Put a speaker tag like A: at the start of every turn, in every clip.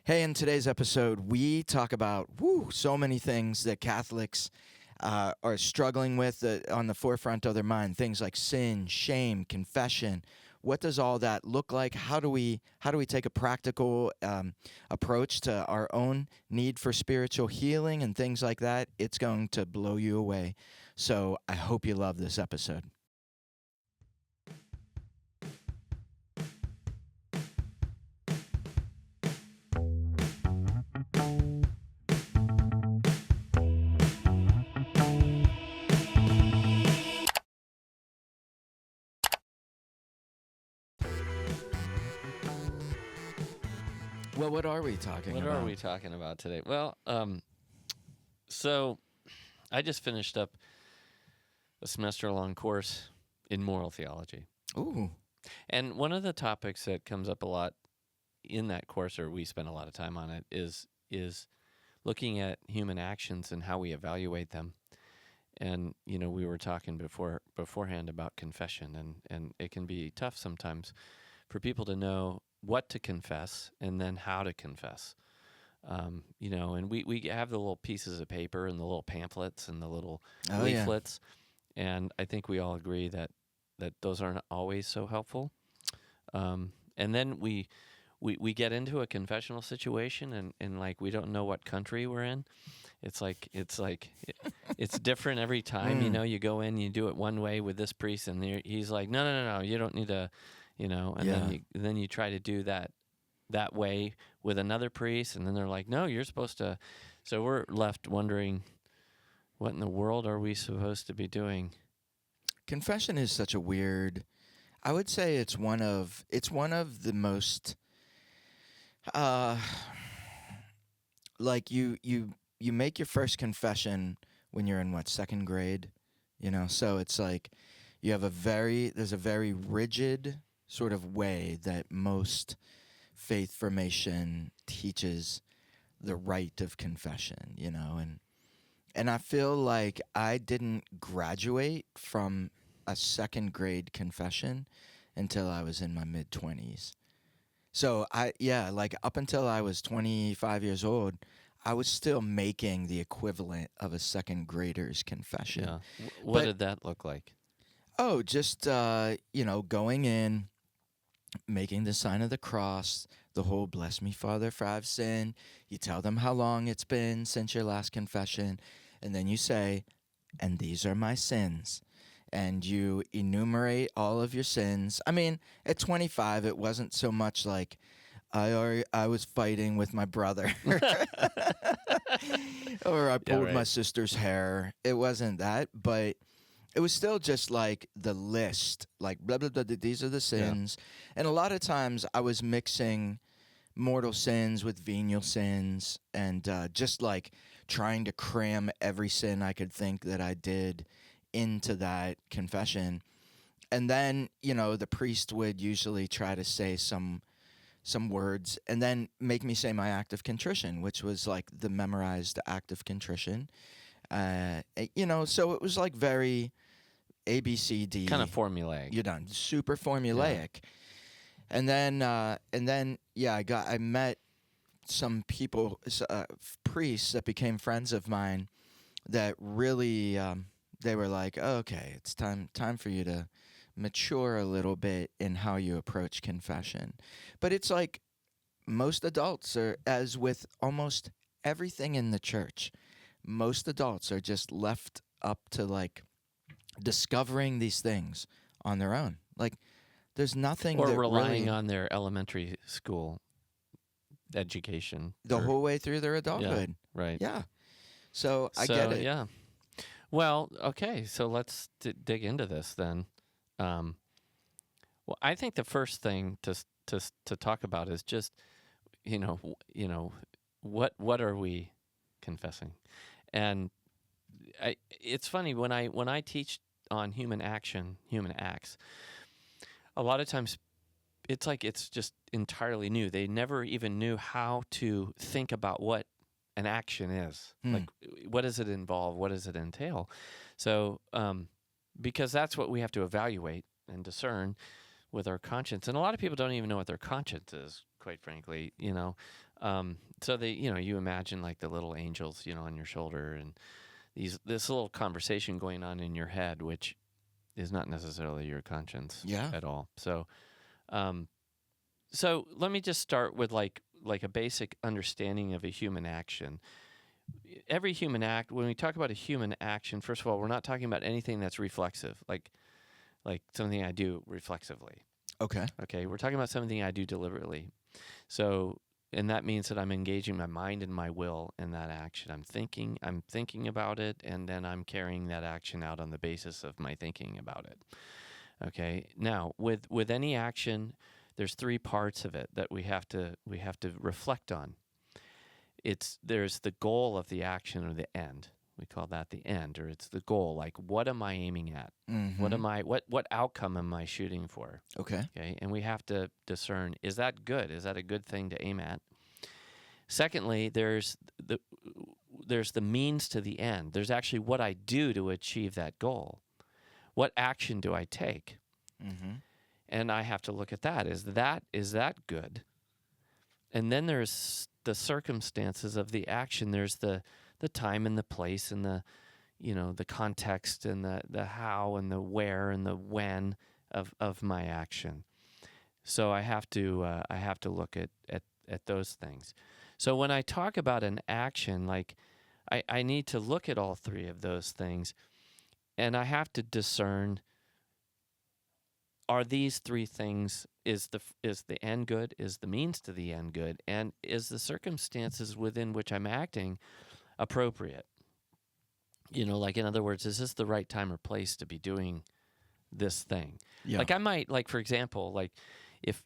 A: Hey, in today's episode, we talk about so many things that Catholics are struggling with on the forefront of their mind. Things like sin, shame, confession. What does all that look like? How do we take a practical approach to our own need for spiritual healing and things like that? It's going to blow you away. So I hope you love this episode. Well, what are we talking about?
B: What are we talking about today? Well, so I just finished up a semester-long course in moral theology.
A: Ooh.
B: And one of the topics that comes up a lot in that course, or we spend a lot of time on it, is looking at human actions and how we evaluate them. And, you know, we were talking beforehand about confession, and it can be tough sometimes for people to know what to confess and then how to confess. You know, and we have the little pieces of paper and the little pamphlets and the little leaflets. Yeah. And I think we all agree that those aren't always so helpful. And then we get into a confessional situation and like we don't know what country we're in. It's different every time. You know, you go in, you do it one way with this priest, and he's like, no, you don't need to. You know, and then you try to do that way with another priest, and then they're like, no, you're supposed to. So we're left wondering, what in the world are we supposed to be doing?
A: Confession is such a weird. I would say it's one of the most. Like you make your first confession when you're in second grade, you know. So it's like you have there's a very rigid sort of way that most faith formation teaches the rite of confession, you know, and I feel like I didn't graduate from a second grade confession until I was in my mid-20s. So like up until I was 25 years old, I was still making the equivalent of a second grader's confession.
B: Yeah. What did that look like?
A: Oh, just going in, making the sign of the cross, the whole bless me, Father, for I've sinned. You tell them how long it's been since your last confession, and then you say, and these are my sins. And you enumerate all of your sins. I mean, at 25, it wasn't so much like I was fighting with my brother or I pulled my sister's hair. It wasn't that, but it was still just like the list, like blah, blah, blah, these are the sins. Yeah. And a lot of times I was mixing mortal sins with venial sins and just like trying to cram every sin I could think that I did into that confession. And then, you know, the priest would usually try to say some words and then make me say my act of contrition, which was like the memorized act of contrition. You know, so it was like very ABCD.
B: Kind of formulaic.
A: You're done. Super formulaic. Yeah. And then, I met some people, priests that became friends of mine that really, they were like, oh, okay, it's time for you to mature a little bit in how you approach confession. But it's like most adults are, as with almost everything in the church, most adults are just left up to like discovering these things on their own. Like there's nothing
B: or
A: that
B: relying
A: really,
B: on their elementary school education
A: the whole way through their adulthood.
B: Yeah, right.
A: Yeah. So I get it.
B: Yeah. Well, okay. So let's dig into this then. Well, I think the first thing to talk about is just, you know, what are we confessing? And it's funny when I teach on human acts, a lot of times it's like it's just entirely new. They never even knew how to think about what an action is. Like, what does it involve? What does it entail? So, because that's what we have to evaluate and discern with our conscience. And a lot of people don't even know what their conscience is, quite frankly, you know. So you imagine like the little angels, on your shoulder, and this little conversation going on in your head, which is not necessarily your conscience
A: Yeah.
B: at all. Um, so let me just start with like a basic understanding of a human action. Every human act, when we talk about a human action, first of all, we're not talking about anything that's reflexive, like something I do reflexively.
A: Okay.
B: Okay, we're talking about something I do deliberately. So, and that means that I'm engaging my mind and my will in that action. I'm thinking about it, and then I'm carrying that action out on the basis of my thinking about it. Okay. Now, with any action, there's three parts of it that we have to reflect on. There's the goal of the action, or the end. We call that the end, or it's the goal. Like, what am I aiming at?
A: Mm-hmm.
B: What outcome am I shooting for?
A: Okay.
B: Okay, and we have to discern: is that good? Is that a good thing to aim at? Secondly, there's the means to the end. There's actually what I do to achieve that goal. What action do I take?
A: Mm-hmm.
B: And I have to look at that. Is that good? And then there's the circumstances of the action. There's the time and the place, and the context, and the how and the where and the when of my action. So I have to look at those things. So when I talk about an action, like I need to look at all three of those things, and I have to discern: are these three things, is the end good, is the means to the end good, and is the circumstances within which I'm acting appropriate? Like, in other words, is this the right time or place to be doing this thing?
A: Yeah.
B: Like, I might, like, for example, like, if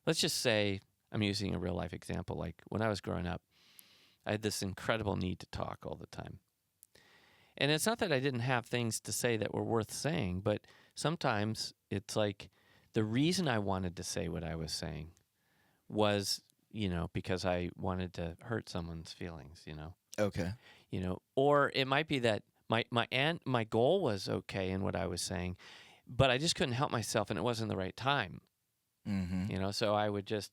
B: let's just say, I'm using a real life example. Like, when I was growing up, I had this incredible need to talk all the time. And it's not that I didn't have things to say that were worth saying, but sometimes it's like the reason I wanted to say what I was saying was, because I wanted to hurt someone's feelings.
A: Okay.
B: Or it might be that my goal was okay in what I was saying, but I just couldn't help myself, and it wasn't the right time.
A: Mm-hmm.
B: So I would just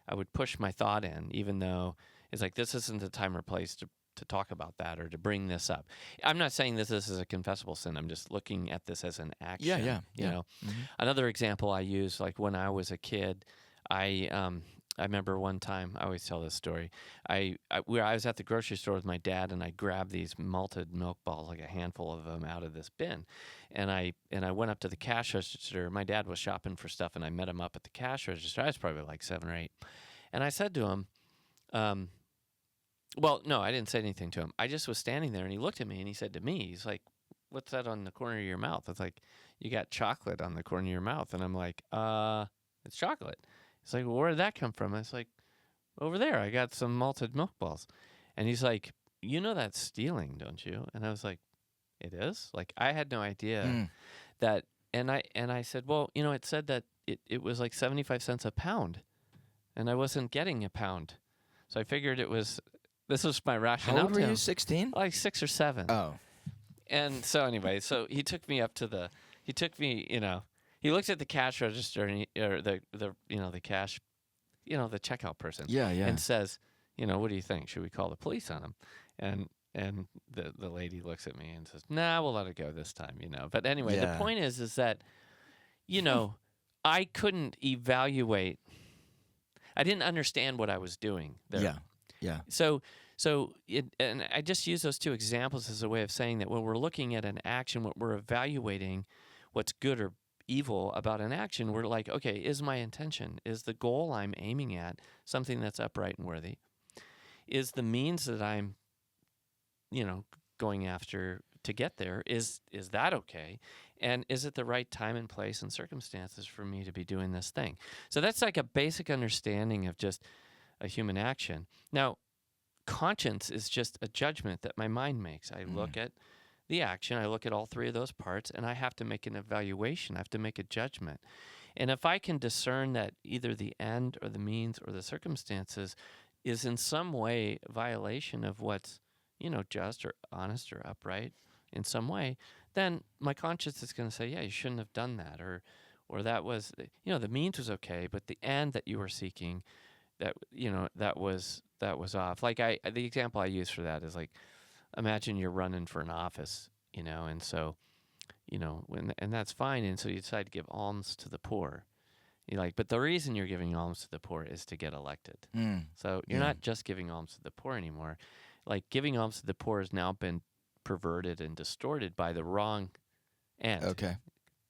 B: I would push my thought in, even though it's like, this isn't the time or place to talk about that or to bring this up. I'm not saying this is a confessable sin. I'm just looking at this as an
A: Yeah.
B: action.
A: Yeah. Yeah. Mm-hmm.
B: Another example I use, like when I was a kid, I remember one time, I always tell this story. I was at the grocery store with my dad, and I grabbed these malted milk balls, like a handful of them, out of this bin, and I went up to the cash register. My dad was shopping for stuff, and I met him up at the cash register. I was probably like 7 or 8, and I said to him, well, no, I didn't say anything to him. I just was standing there, and he looked at me, and he said to me, he's like, "What's that on the corner of your mouth?" It's like, "You got chocolate on the corner of your mouth." And I'm like, it's chocolate. He's like, "Well, where did that come from?" I was like, "Over there, I got some malted milk balls." And he's like, "You know that's stealing, don't you?" And I was like, "It is?" Like, I had no idea
A: Mm.
B: that. And I said, "Well, it said that it was like 75 cents a pound, and I wasn't getting a pound. So I figured this was my
A: How
B: rationale
A: old
B: to
A: were you?
B: him,
A: 16?
B: like 6 or 7."
A: Oh.
B: And so anyway, so he took me up to he took me, he looked at the cash register, and or the cash, the checkout person,
A: Yeah. Yeah.
B: and says, "What do you think? Should we call the police on him?" And the lady looks at me and says, "Nah, we'll let it go this time." But anyway, the
A: Yeah.
B: point is that, I couldn't evaluate. I didn't understand what I was doing there.
A: Yeah. Yeah.
B: And I just use those two examples as a way of saying that when we're looking at an action, what we're evaluating, what's good or evil about an action, we're like, okay, is my intention, is the goal I'm aiming at something that's upright and worthy? Is the means that I'm, going after to get there, is that okay? And is it the right time and place and circumstances for me to be doing this thing? So that's like a basic understanding of just a human action. Now, conscience is just a judgment that my mind makes. I look at the action, I look at all three of those parts, and I have to make an evaluation. I have to make a judgment. And if I can discern that either the end or the means or the circumstances is in some way a violation of what's, just or honest or upright in some way, then my conscience is going to say, yeah, you shouldn't have done that, or that was, the means was okay, but the end that you were seeking, that was off. Like the example I use for that is like, imagine you're running for an office, and so, and that's fine. And so you decide to give alms to the poor. You're like, but the reason you're giving alms to the poor is to get elected. So you're
A: Yeah.
B: not just giving alms to the poor anymore. Like giving alms to the poor has now been perverted and distorted by the wrong end.
A: Okay.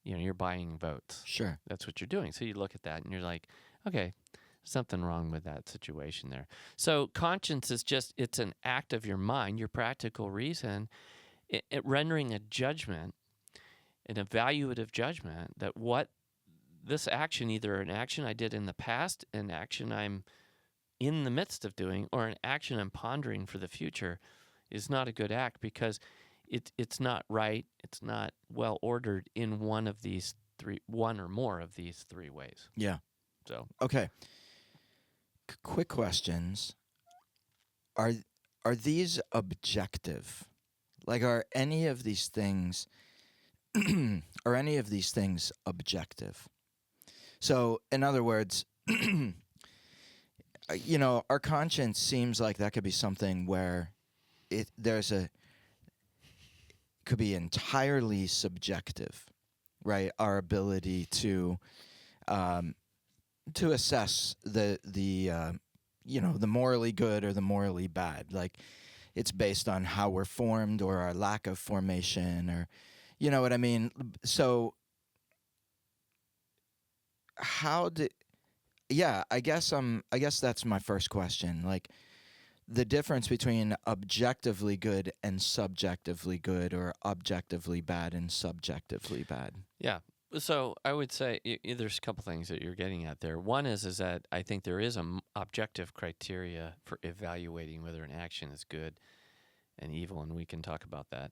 B: You're buying votes.
A: Sure.
B: That's what you're doing. So you look at that and you're like, okay, something wrong with that situation there. So conscience is it's an act of your mind, your practical reason, it rendering a judgment, an evaluative judgment that what this action, either an action I did in the past, an action I'm in the midst of doing, or an action I'm pondering for the future, is not a good act because it's not right, it's not well ordered in one or more of these three ways.
A: Yeah.
B: So
A: Okay. Quick questions. Are these objective? Like, are any of these things objective? So, in other words, our conscience seems like that could be something where could be entirely subjective, right? Our ability to assess the morally good or the morally bad. Like, it's based on how we're formed or our lack of formation, or you know what I mean. So I guess that's my first question. Like, the difference between objectively good and subjectively good, or objectively bad and subjectively bad.
B: yeah. So I would say there's a couple things that you're getting at there. One is that I think there is an objective criteria for evaluating whether an action is good and evil, and we can talk about that.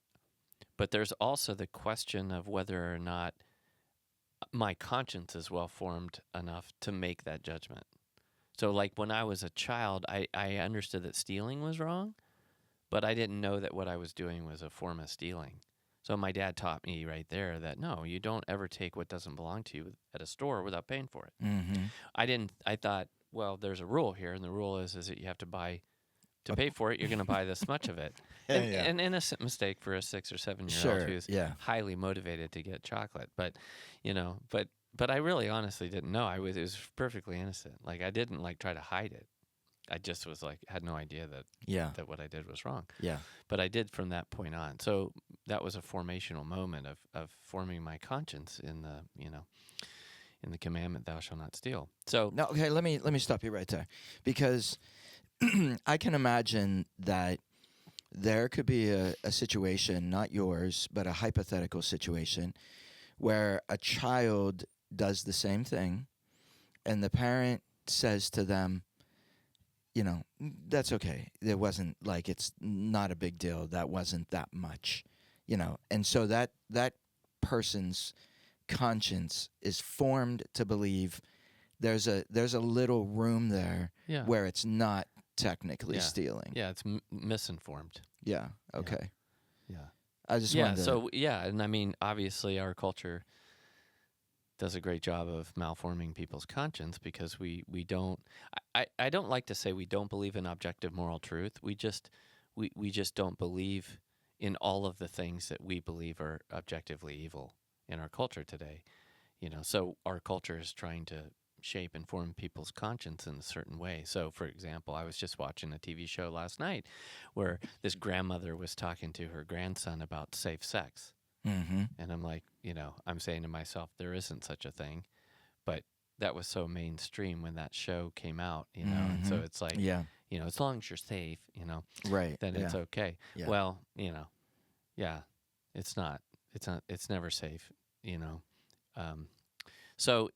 B: But there's also the question of whether or not my conscience is well formed enough to make that judgment. So like when I was a child, I understood that stealing was wrong, but I didn't know that what I was doing was a form of stealing. So my dad taught me right there that no, you don't ever take what doesn't belong to you at a store without paying for it.
A: Mm-hmm.
B: I thought, well, there's a rule here, and the rule is that you have to buy, to pay for it, you're going to buy this much of it. An innocent mistake for a 6 or 7-year-old who's highly motivated to get chocolate. But, but I really honestly didn't know. It was perfectly innocent. Like, I didn't try to hide it. I just was had no idea that what I did was wrong.
A: Yeah.
B: But I did from that point on. So that was a formational moment of forming my conscience in the commandment, thou shalt not steal. So
A: No, okay, let me stop you right there, because I can imagine that there could be a situation, not yours, but a hypothetical situation, where a child does the same thing, and the parent says to them, that's okay. It wasn't it's not a big deal. That wasn't that much, And so that person's conscience is formed to believe there's a little room there where it's not technically stealing.
B: Yeah, it's misinformed.
A: Yeah. Okay.
B: Yeah.
A: I just wanted to...
B: So and I mean, obviously, our culture does a great job of malforming people's conscience because we don't. I don't like to say we don't believe in objective moral truth. We just don't believe in all of the things that we believe are objectively evil in our culture today. So our culture is trying to shape and form people's conscience in a certain way. So, for example, I was just watching a TV show last night where this grandmother was talking to her grandson about safe sex.
A: Mm-hmm.
B: And I'm like, I'm saying to myself, there isn't such a thing. But that was so mainstream when that show came out, and so it's like, as long as you're safe,
A: right,
B: then it's okay.
A: Yeah.
B: Well, it's not. It's never safe, So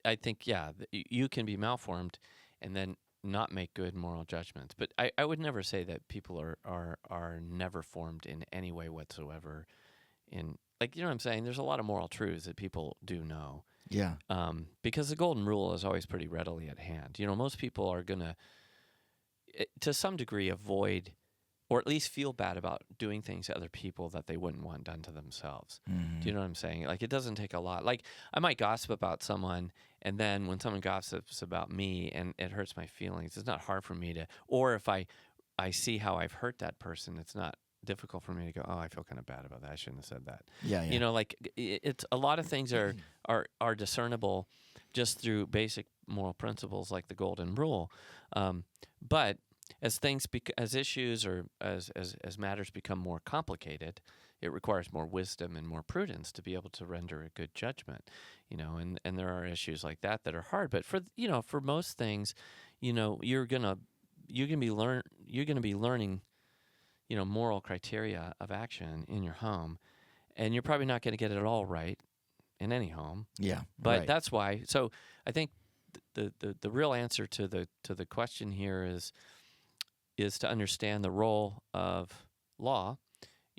B: I think, you can be malformed and then not make good moral judgments. But I would never say that people are never formed in any way whatsoever. You know what I'm saying? There's a lot of moral truths that people do know.
A: Yeah.
B: Because the golden rule is always pretty readily at hand. Most people are going to some degree, avoid or at least feel bad about doing things to other people that they wouldn't want done to themselves.
A: Mm-hmm.
B: Do you know what I'm saying? Like, it doesn't take a lot. Like, I might gossip about someone, and then when someone gossips about me and it hurts my feelings, it's not hard for me to, or if I see how I've hurt that person, it's not difficult for me to go, oh, I feel kind of bad about that. I shouldn't have said that.
A: Yeah,
B: You
A: yeah.
B: know, like, it's a lot of things are discernible just through basic moral principles like the golden rule. But as things, as issues or as matters become more complicated, it requires more wisdom and more prudence to be able to render a good judgment. You know, and there are issues like that that are hard. But for most things, you're gonna be learning, moral criteria of action in your home, and you're probably not going to get it all right in any home.
A: Yeah.
B: But
A: right.
B: that's why. So I think the real answer to the question here is to understand the role of law,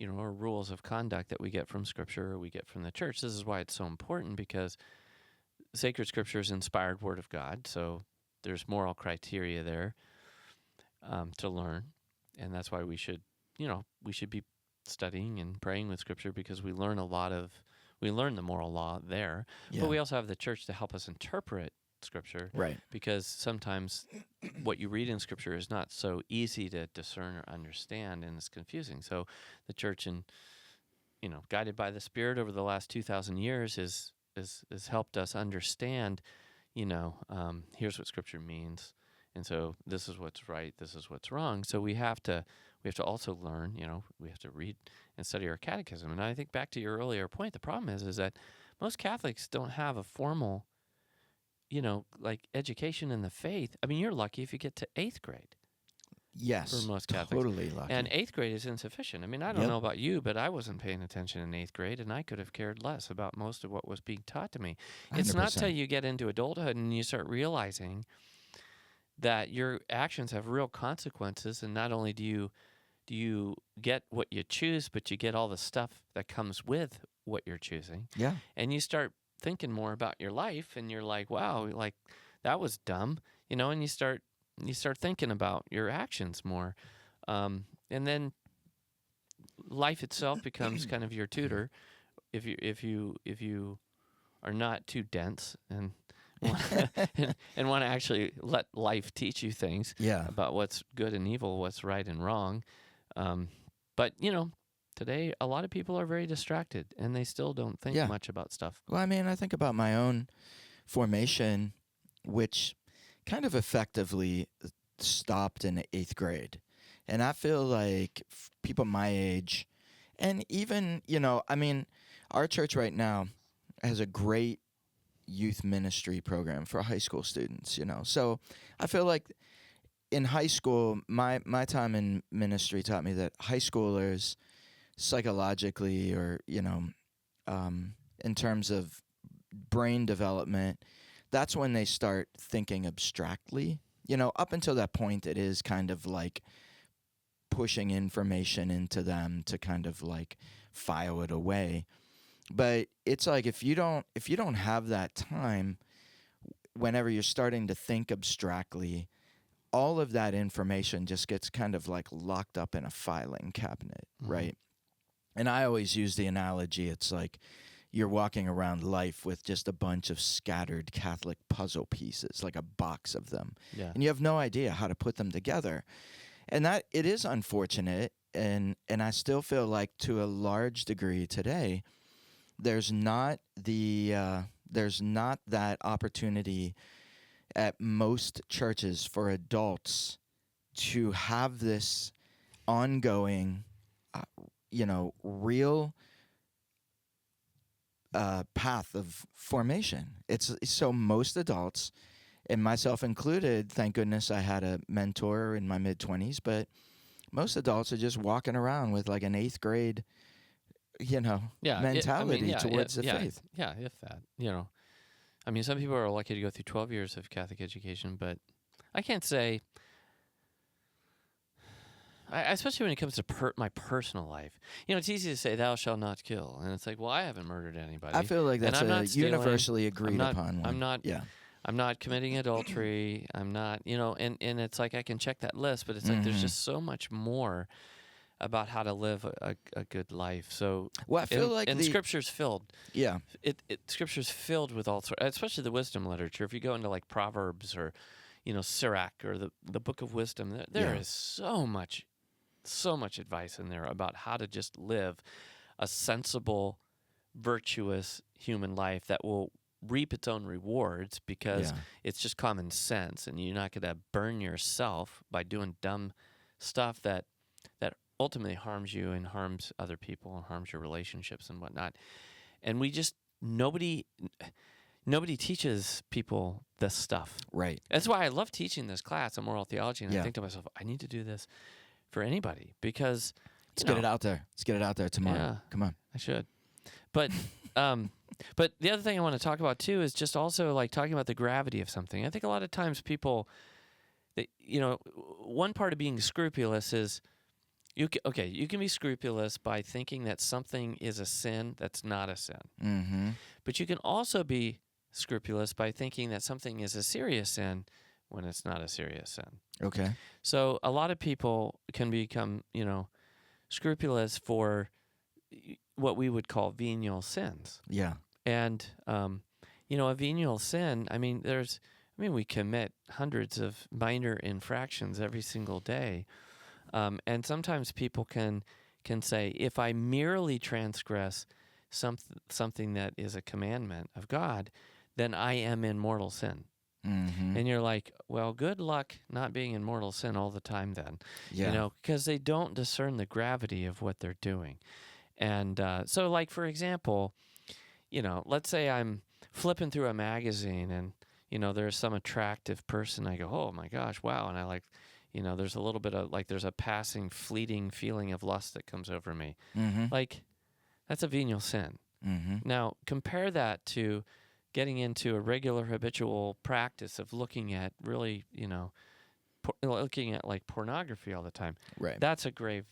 B: or rules of conduct that we get from Scripture or we get from the church. This is why it's so important, because sacred Scripture is inspired Word of God, so there's moral criteria there to learn, and that's why we should be studying and praying with Scripture, because we learn the moral law there.
A: Yeah.
B: But we also have the church to help us interpret Scripture,
A: right.
B: because sometimes what you read in Scripture is not so easy to discern or understand, and it's confusing. So the church, guided by the Spirit over the last 2,000 years, has helped us understand, here's what Scripture means, and so this is what's right, this is what's wrong. So we have to also learn, we have to read and study our catechism. And I think back to your earlier point, the problem is that most Catholics don't have a formal, like education in the faith. I mean, you're lucky if you get to 8th grade.
A: Yes.
B: For most Catholics.
A: Totally lucky.
B: And 8th grade is insufficient. I mean, I don't know about you, but I wasn't paying attention in 8th grade, and I could have cared less about most of what was being taught to me.
A: 100%.
B: It's not till you get into adulthood and you start realizing that your actions have real consequences, and not only do you get what you choose, but you get all the stuff that comes with what you're choosing.
A: Yeah.
B: And you start thinking more about your life, and you're like, wow, like that was dumb, and you start thinking about your actions more. And then life itself becomes kind of your tutor if you are not too dense and want to actually let life teach you things about what's good and evil, what's right and wrong. But today a lot of people are very distracted, and they still don't think much about stuff.
A: Well, I mean, I think about my own formation, which kind of effectively stopped in 8th grade. And I feel like people my age, and even, I mean, our church right now has a great youth ministry program for high school students, So I feel like in high school, my time in ministry taught me that high schoolers psychologically, or, in terms of brain development, that's when they start thinking abstractly. Up until that point, it is kind of like pushing information into them to kind of like file it away. But it's like if you don't have that time, whenever you're starting to think abstractly, all of that information just gets kind of like locked up in a filing cabinet, right? And I always use the analogy, it's like you're walking around life with just a bunch of scattered Catholic puzzle pieces, like a box of them.
B: Yeah.
A: And you have no idea how to put them together. And that it is unfortunate, and I still feel like to a large degree today, there's not that opportunity at most churches for adults to have this ongoing, real path of formation. It's so most adults, and myself included, thank goodness I had a mentor in my mid-20s, but most adults are just walking around with like an 8th grade, mentality towards the faith.
B: Yeah, if that, I mean, some people are lucky to go through 12 years of Catholic education, but I can't say, especially when it comes to my personal life. It's easy to say, thou shalt not kill. And it's like, well, I haven't murdered anybody.
A: I feel like that's a universally agreed upon one.
B: I'm not committing adultery. I'm not, and it's like I can check that list, but it's like there's just so much more about how to live a good life. So,
A: Well, I feel like
B: and Scripture's filled.
A: yeah,
B: Scripture's filled with all sorts, especially the wisdom literature. If you go into like Proverbs or, Sirach or the Book of Wisdom, there
A: Yeah.
B: is so much advice in there about how to just live a sensible, virtuous human life that will reap its own rewards because
A: yeah,
B: it's just common sense, and you're not going to burn yourself by doing dumb stuff that ultimately harms you and harms other people and harms your relationships and whatnot. And we just nobody teaches people this stuff.
A: right.
B: That's why I love teaching this class on moral theology, and I
A: Yeah.
B: think to myself, I need to do this for anybody because
A: Let's get it out there. Let's get it out there tomorrow.
B: Yeah.
A: Come on.
B: I should. But but the other thing I want to talk about too is just also like talking about the gravity of something. I think a lot of times people, one part of being scrupulous is you can be scrupulous by thinking that something is a sin that's not a sin.
A: Mm-hmm.
B: But you can also be scrupulous by thinking that something is a serious sin when it's not a serious sin.
A: Okay.
B: So a lot of people can become, scrupulous for what we would call venial sins.
A: Yeah.
B: And, a venial sin, we commit hundreds of minor infractions every single day. And sometimes people can say, if I merely transgress something that is a commandment of God, then I am in mortal sin.
A: Mm-hmm.
B: And you're like, well, good luck not being in mortal sin all the time then.
A: Yeah.
B: Because they don't discern the gravity of what they're doing. And so, like, for example, let's say I'm flipping through a magazine and, there's some attractive person. I go, oh, my gosh, wow. And I like, there's a little bit of, like, there's a passing, fleeting feeling of lust that comes over me.
A: Mm-hmm.
B: Like, that's a venial sin.
A: Mm-hmm.
B: Now, compare that to getting into a regular habitual practice of looking at really, looking at like pornography all the time.
A: Right.
B: That's grave.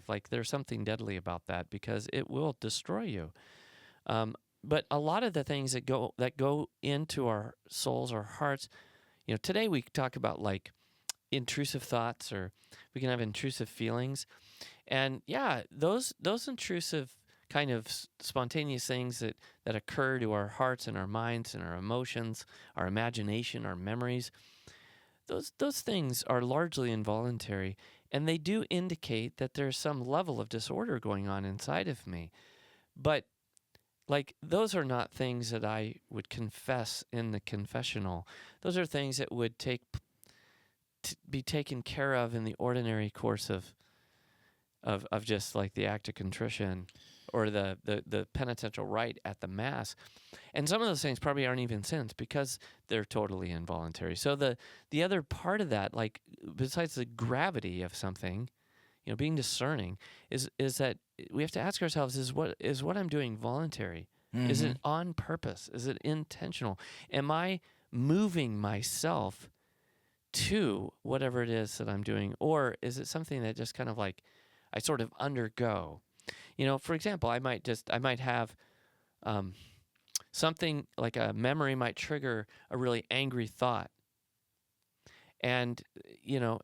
B: Like there's something deadly about that because it will destroy you. But a lot of the things that go into our souls, our hearts, today we talk about like intrusive thoughts, or we can have intrusive feelings. And yeah, those intrusive kind of spontaneous things that occur to our hearts and our minds and our emotions, our imagination, our memories, those things are largely involuntary, and they do indicate that there's some level of disorder going on inside of me. But like those are not things that I would confess in the confessional. Those are things that would be taken care of in the ordinary course of just like the act of contrition or the penitential rite at the Mass. And some of those things probably aren't even sins because they're totally involuntary. So the other part of that, like besides the gravity of something, being discerning, is that we have to ask ourselves, is what I'm doing voluntary?
A: Mm-hmm.
B: Is it on purpose? Is it intentional? Am I moving myself to whatever it is that I'm doing? Or is it something that just kind of like I sort of undergo? For example, I might have something like a memory might trigger a really angry thought. And,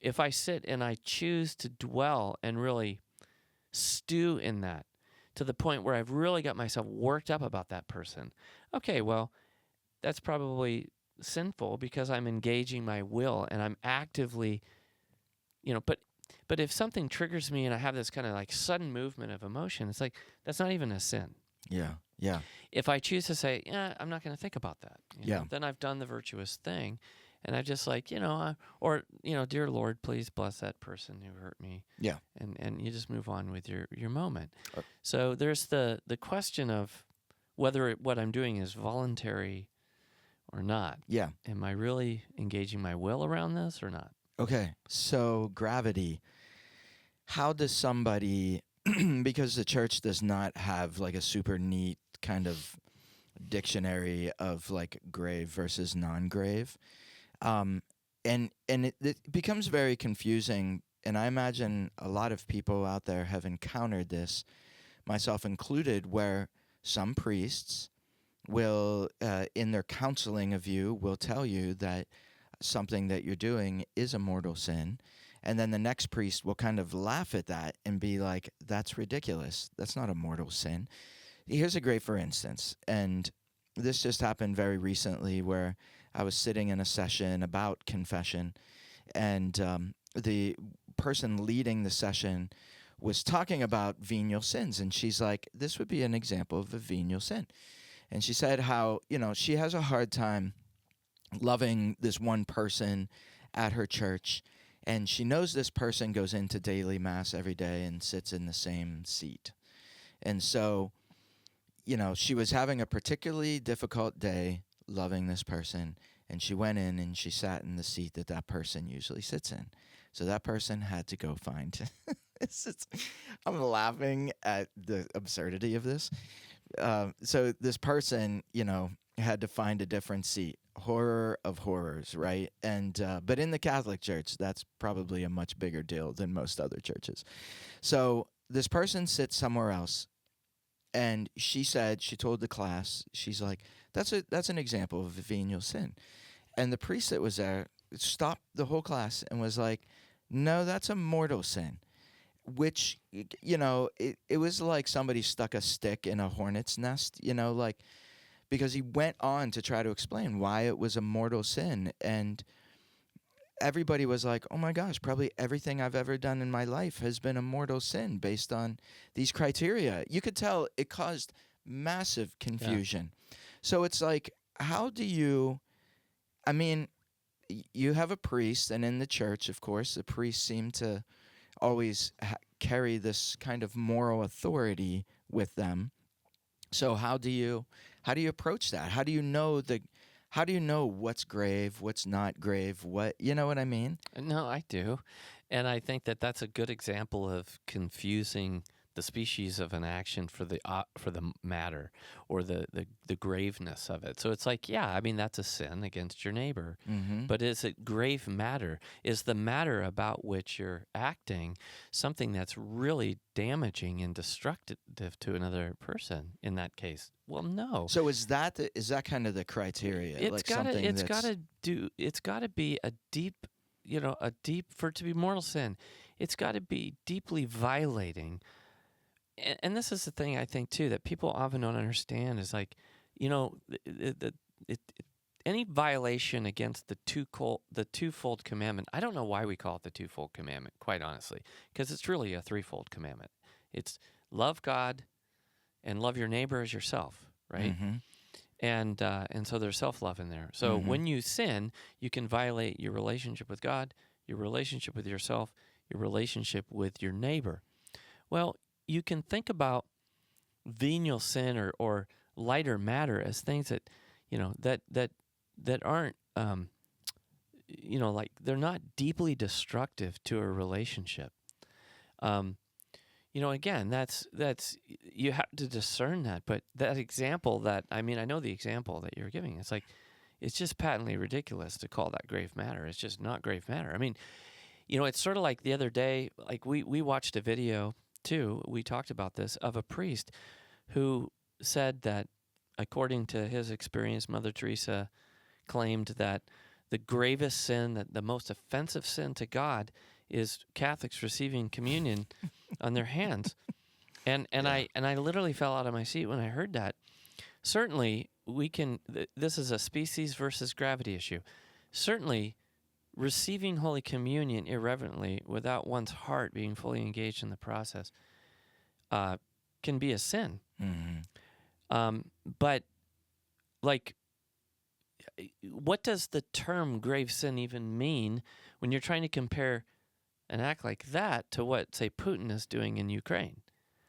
B: if I sit and I choose to dwell and really stew in that to the point where I've really got myself worked up about that person, okay, well, that's probably sinful because I'm engaging my will and I'm actively, but if something triggers me and I have this kind of like sudden movement of emotion, it's like, that's not even a sin.
A: Yeah. Yeah.
B: If I choose to say, yeah, I'm not going to think about that,
A: Yeah.
B: then I've done the virtuous thing. And I just like, or, dear Lord, please bless that person who hurt me.
A: Yeah.
B: And you just move on with your moment.
A: Uh,
B: So there's the question of whether what I'm doing is voluntary or not.
A: Yeah.
B: Am I really engaging my will around this or not?
A: Okay. So gravity. How does somebody, because the church does not have like a super neat kind of dictionary of like grave versus non-grave, and it becomes very confusing. And I imagine a lot of people out there have encountered this, myself included, where some priests will, in their counseling of you, will tell you that something that you're doing is a mortal sin. And then the next priest will kind of laugh at that and be like, that's ridiculous. That's not a mortal sin. Here's a great for instance. And this just happened very recently where I was sitting in a session about confession, and the person leading the session was talking about venial sins. And she's like, this would be an example of a venial sin. And she said how, she has a hard time loving this one person at her church. And she knows this person goes into daily mass every day and sits in the same seat. And so, she was having a particularly difficult day loving this person. And she went in and she sat in the seat that that person usually sits in. So that person had to go find. I'm laughing at the absurdity of this. So this person, had to find a different seat. Horror of horrors, right? And but in the Catholic Church, that's probably a much bigger deal than most other churches. So this person sits somewhere else, and she told the class, she's like, that's an example of a venial sin. And the priest that was there stopped the whole class and was like, no, that's a mortal sin. Which, it was like somebody stuck a stick in a hornet's nest, like, because he went on to try to explain why it was a mortal sin. And everybody was like, oh my gosh, probably everything I've ever done in my life has been a mortal sin based on these criteria. You could tell it caused massive confusion. Yeah. So it's like, how do you, you have a priest, and in the church, of course, the priests seem to always carry this kind of moral authority with them. So how do you approach that? How do you know what's grave, what's not grave? What, you know what I mean?
B: No, I do. And I think that that's a good example of confusing the species of an action for the matter, or the graveness of it. So it's like, yeah, that's a sin against your neighbor. Mm-hmm. But is it grave matter? Is the matter about which you're acting something that's really damaging and destructive to another person in that case? Well, no.
A: So is that kind of the criteria?
B: It's got to be a deep, for it to be mortal sin. It's got to be deeply violating. And this is the thing I think too that people often don't understand is like, any violation against the twofold commandment. I don't know why we call it the twofold commandment, quite honestly, because it's really a threefold commandment. It's love God and love your neighbor as yourself, right? Mm-hmm. And so there's self-love in there. So when you sin, you can violate your relationship with God, your relationship with yourself, your relationship with your neighbor. Well, you can think about venial sin or lighter matter as things that, that aren't, like they're not deeply destructive to a relationship. Again, that's you have to discern that. But that example I know the example that you're giving. It's like, it's just patently ridiculous to call that grave matter. It's just not grave matter. It's sort of like the other day, like we watched a video too, we talked about this, of a priest who said that, according to his experience, Mother Teresa claimed that the gravest sin, that the most offensive sin to God, is Catholics receiving communion on their hands. And I literally fell out of my seat when I heard that. Certainly, this is a species versus gravity issue. Certainly, receiving Holy Communion irreverently without one's heart being fully engaged in the process can be a sin. Mm-hmm. But, like, what does the term grave sin even mean when you're trying to compare an act like that to what, say, Putin is doing in Ukraine?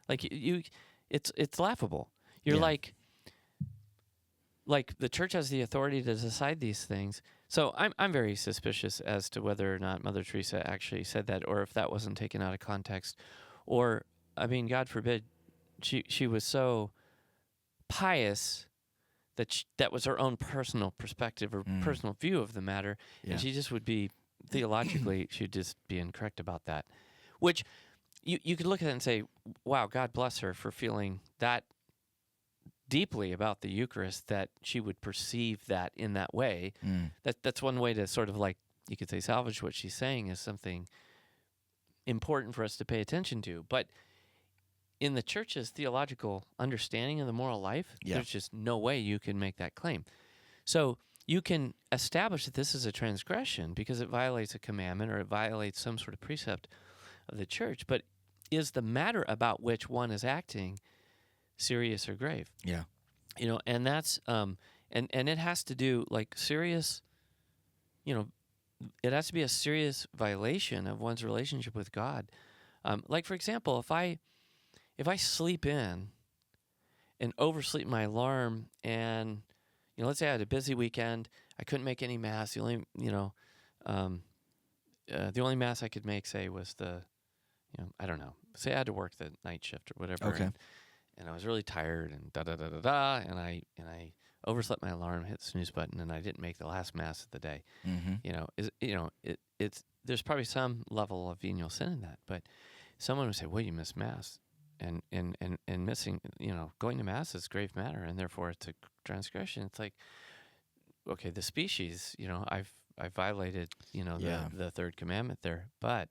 B: Like, it's laughable. You're like the church has the authority to decide these things. So I'm very suspicious as to whether or not Mother Teresa actually said that, or if that wasn't taken out of context, or God forbid, she was so pious that that was her own personal perspective or personal view of the matter, and she just would be theologically she'd just be incorrect about that. Which you could look at it and say, wow, God bless her for feeling that deeply about the Eucharist, that she would perceive that in that way. That's one way to sort of, like, you could say, salvage what she's saying as something important for us to pay attention to. But in the church's theological understanding of the moral life,
A: Yeah.
B: there's just no way you can make that claim. So you can establish that this is a transgression because it violates a commandment or it violates some sort of precept of the church. But is the matter about which one is acting serious or grave?
A: Yeah.
B: And that's and it has to do like serious. It has to be a serious violation of one's relationship with God. Like for example, if I sleep in and oversleep my alarm, and let's say I had a busy weekend, I couldn't make any mass. The only mass I could make, say, was I don't know. Say I had to work the night shift or whatever.
A: Okay.
B: And I was really tired and and I overslept my alarm, hit the snooze button, and I didn't make the last mass of the day.
A: Mm-hmm.
B: It's there's probably some level of venial sin in that, but someone would say, "Well, you missed mass," and missing, going to mass is grave matter, and therefore it's a transgression. It's like, okay, the species, I've violated, the third commandment there, but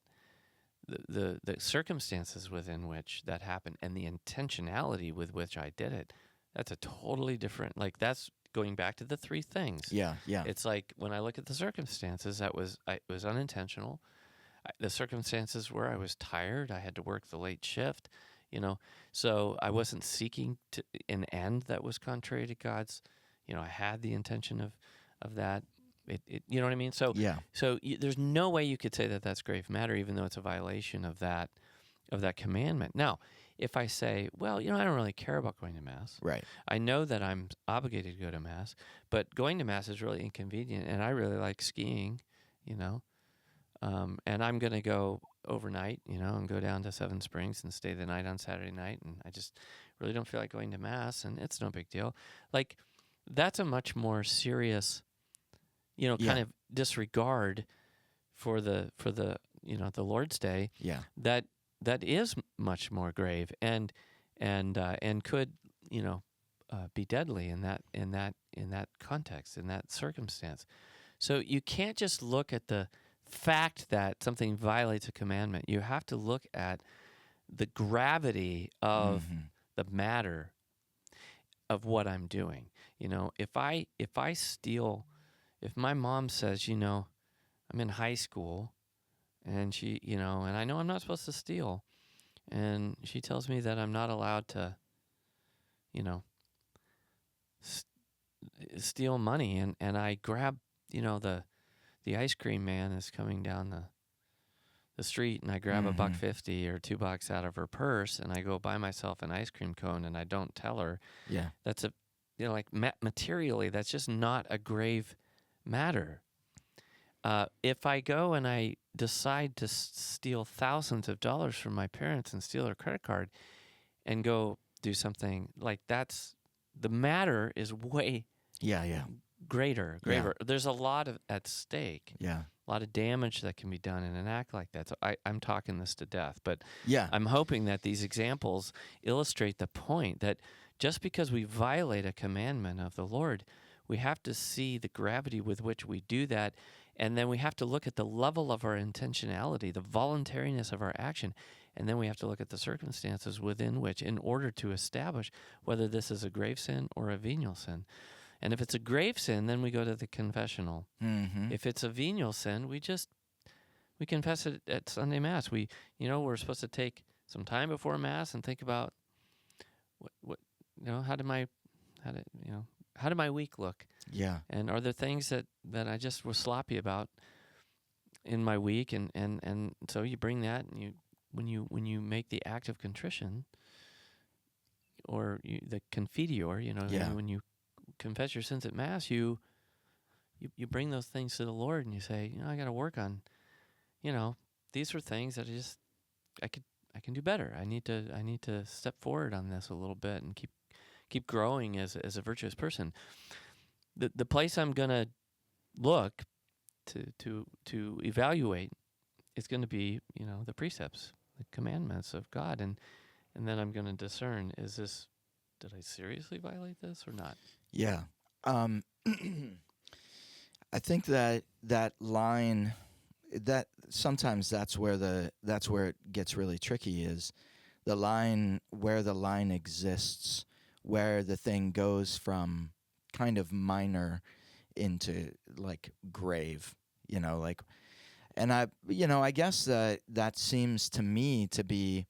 B: the circumstances within which that happened and the intentionality with which I did it, that's a totally different, like that's going back to the three things.
A: Yeah. Yeah.
B: It's like when I look at the circumstances, it was unintentional. The circumstances were I was tired. I had to work the late shift, so I wasn't seeking to an end that was contrary to God's. I had the intention of that. You know what I mean? So
A: Yeah.
B: There's no way you could say that that's grave matter, even though it's a violation of that commandment. Now, if I say, well, I don't really care about going to mass.
A: Right.
B: I know that I'm obligated to go to mass, but going to mass is really inconvenient, and I really like skiing, and I'm going to go overnight, and go down to Seven Springs and stay the night on Saturday night, and I just really don't feel like going to mass, and it's no big deal. Like, that's a much more serious, kind of disregard for the the Lord's Day.
A: Yeah.
B: That is much more grave and could be deadly in that context, in that circumstance. So you can't just look at the fact that something violates a commandment. You have to look at the gravity of the matter of what I'm doing. If I steal, if my mom says, I'm in high school and she, and I know I'm not supposed to steal, and she tells me that I'm not allowed to, steal money, and I grab, the ice cream man is coming down the street, and I grab a $1.50 or $2 out of her purse, and I go buy myself an ice cream cone, and I don't tell her.
A: Yeah.
B: That's materially, that's just not a grave matter. If I go and I decide to steal thousands of dollars from my parents and steal their credit card and go do something like that's, the matter is way greater.
A: Yeah.
B: There's a lot at stake.
A: Yeah.
B: A lot of damage that can be done in an act like that. So I'm talking this to death, but
A: Yeah.
B: I'm hoping that these examples illustrate the point that just because we violate a commandment of the Lord, we have to see the gravity with which we do that, and then we have to look at the level of our intentionality, the voluntariness of our action, and then we have to look at the circumstances within which, in order to establish whether this is a grave sin or a venial sin. And if it's a grave sin, then we go to the confessional.
A: Mm-hmm.
B: If it's a venial sin, we confess it at Sunday Mass. We're supposed to take some time before Mass and think about how did my week look?
A: Yeah.
B: And are there things that I just was sloppy about in my week? And so you bring that, and when you make the act of contrition, or the confiteor, when you confess your sins at Mass, you bring those things to the Lord, and you say, I got to work on, these are things that I can do better. I need to step forward on this a little bit and keep growing as a virtuous person. The place I'm gonna look to evaluate is going to be the precepts, the commandments of God, and then I'm going to discern, did I seriously violate this or not?
A: Yeah. I think that line that sometimes that's where it gets really tricky, is where the line exists, where the thing goes from kind of minor into like grave, like. And I guess that seems to me to be,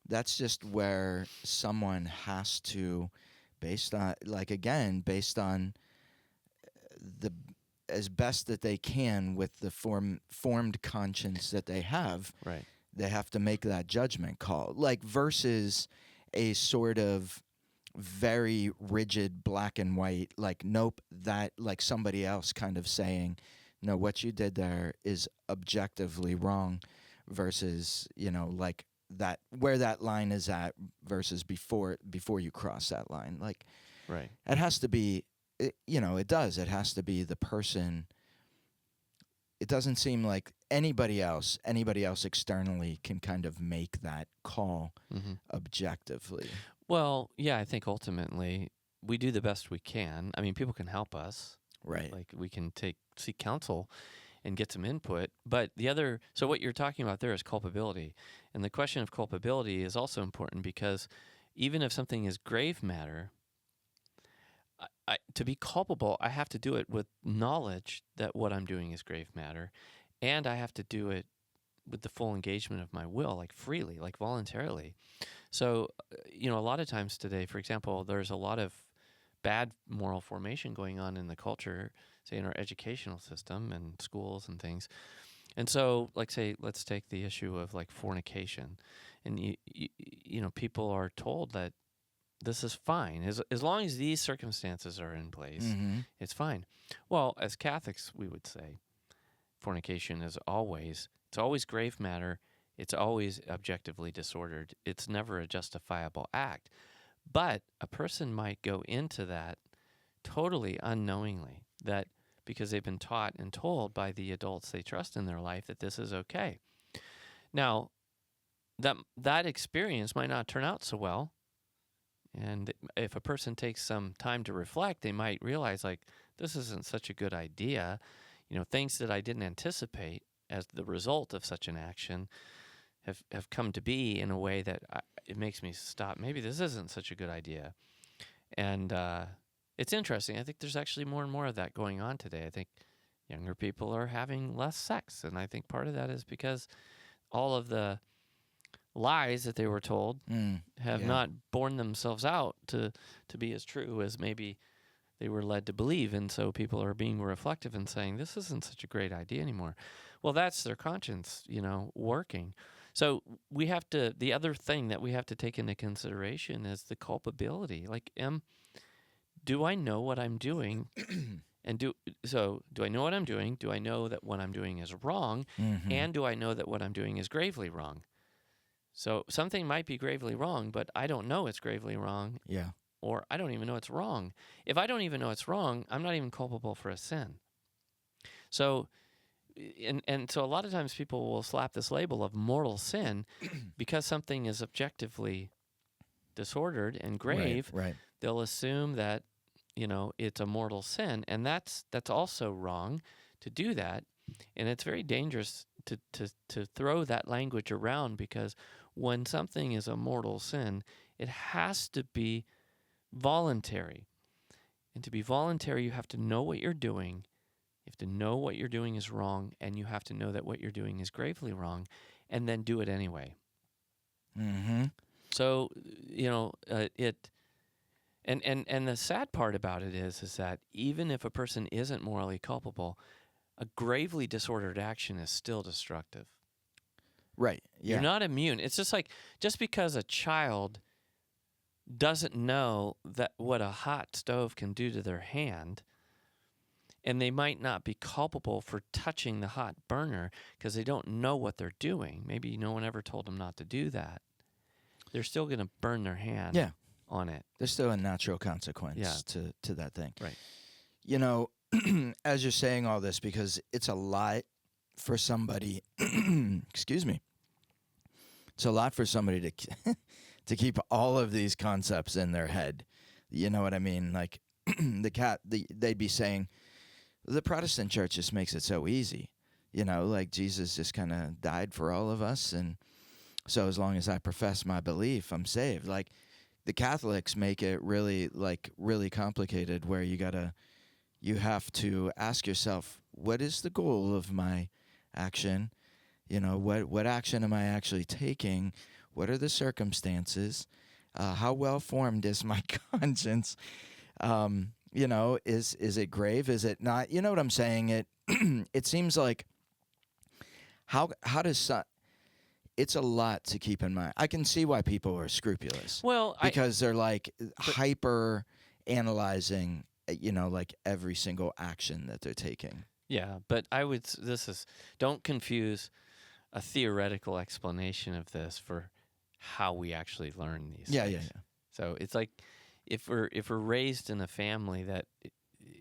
A: that's just where someone has to, based on the, as best that they can with the formed conscience that they have,
B: Right.
A: they have to make that judgment call, like, versus a sort of very rigid black and white, like, nope, that, like, somebody else kind of saying, no, what you did there is objectively wrong, versus, like, that, where that line is at, versus before you cross that line. Like,
B: Right.
A: it has to be, it has to be the person. It doesn't seem like anybody else externally can kind of make that call
B: Mm-hmm.
A: objectively.
B: Well, yeah, I think ultimately we do the best we can. I mean, people can help us.
A: Right.
B: Like we can seek counsel and get some input. But so what you're talking about there is culpability. And the question of culpability is also important because even if something is grave matter, to be culpable, I have to do it with knowledge that what I'm doing is grave matter. And I have to do it with the full engagement of my will, like freely, like voluntarily. So, a lot of times today, for example, there's a lot of bad moral formation going on in the culture, say in our educational system and schools and things. And so, like, say, let's take the issue of like fornication, and people are told that this is fine as long as these circumstances are in place,
A: Mm-hmm.
B: it's fine. Well, as Catholics, we would say fornication is always grave matter. It's always objectively disordered. It's never a justifiable act. But a person might go into that totally unknowingly, that because they've been taught and told by the adults they trust in their life that this is okay. Now, that experience might not turn out so well. And if a person takes some time to reflect, they might realize, like, this isn't such a good idea. Things that I didn't anticipate as the result of such an action have come to be in a way that it makes me stop. Maybe this isn't such a good idea. And it's interesting. I think there's actually more and more of that going on today. I think younger people are having less sex. And I think part of that is because all of the lies that they were told have
A: Yeah.
B: not borne themselves out to be as true as maybe they were led to believe. And so people are being reflective and saying, this isn't such a great idea anymore. Well, that's their conscience, working. So the other thing that we have to take into consideration is the culpability. Like, do I know what I'm doing? And do I know what I'm doing? Do I know that what I'm doing is wrong?
A: Mm-hmm.
B: And do I know that what I'm doing is gravely wrong? So something might be gravely wrong, but I don't know it's gravely wrong.
A: Yeah.
B: Or I don't even know it's wrong. If I don't even know it's wrong, I'm not even culpable for a sin. So, and so a lot of times people will slap this label of mortal sin because something is objectively disordered and grave.
A: Right.
B: They'll assume that it's a mortal sin, and that's also wrong to do that. And it's very dangerous to throw that language around, because when something is a mortal sin, it has to be voluntary. And to be voluntary, you have to know what you're doing. You have to know what you're doing is wrong, and you have to know that what you're doing is gravely wrong, and then do it anyway.
A: Mm-hmm.
B: So, and the sad part about it is that even if a person isn't morally culpable, a gravely disordered action is still destructive.
A: Right. Yeah.
B: You're not immune. It's just because a child doesn't know that what a hot stove can do to their hand, and they might not be culpable for touching the hot burner because they don't know what they're doing. Maybe no one ever told them not to do that. They're still going to burn their hand on it.
A: There's still a natural consequence
B: Yeah.
A: to that thing.
B: Right.
A: As you're saying all this, because it's a lot for somebody, excuse me, it's a lot for somebody to keep all of these concepts in their head. You know what I mean? Like, they'd be saying, the Protestant church just makes it so easy. Like Jesus just kind of died for all of us, and so as long as I profess my belief, I'm saved. Like the Catholics make it really complicated, where you have to ask yourself, what is the goal of my action? What action am I actually taking? What are the circumstances? How well formed is my conscience? Is it grave? Is it not? You know what I'm saying? It seems like how does it's a lot to keep in mind. I can see why people are scrupulous
B: Well,
A: because they're like
B: but
A: hyper analyzing, like every single action that they're taking.
B: yeah, but this is, don't confuse a theoretical explanation of this for how we actually learn these
A: Yeah,
B: things. So it's like if we're raised in a family that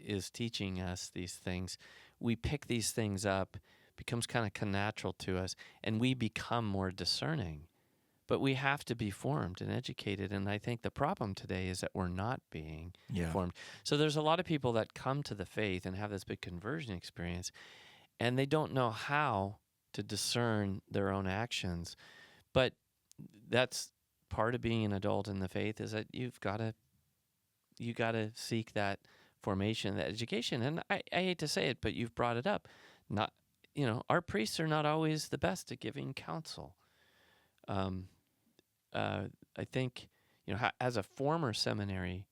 B: is teaching us these things, we pick these things up, becomes kind of natural to us, and we become more discerning. But we have to be formed and educated, and I think the problem today is that we're not being
A: yeah,
B: formed. So there's a lot of people that come to the faith and have this big conversion experience, and they don't know how to discern their own actions. But that's part of being an adult in the faith, is that you got to seek that formation, that education. And I hate to say it, but you've brought it up. Not, our priests are not always the best at giving counsel. Um, I think, as a former seminary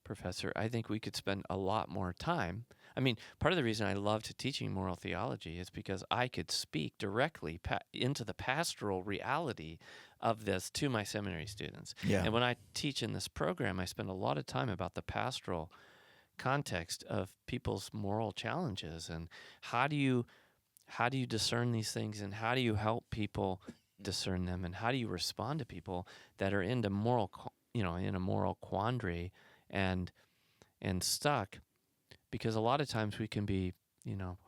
B: professor, I think we could spend a lot more time. I mean, part of the reason I loved teaching moral theology is because I could speak directly into the pastoral reality of this to my seminary students.
A: yeah,
B: And when I teach in this program, I spend a lot of time about the pastoral context of people's moral challenges, and how do you discern these things, and how do you help people discern them, and how do you respond to people that are into in a moral quandary and stuck, because a lot of times we can be,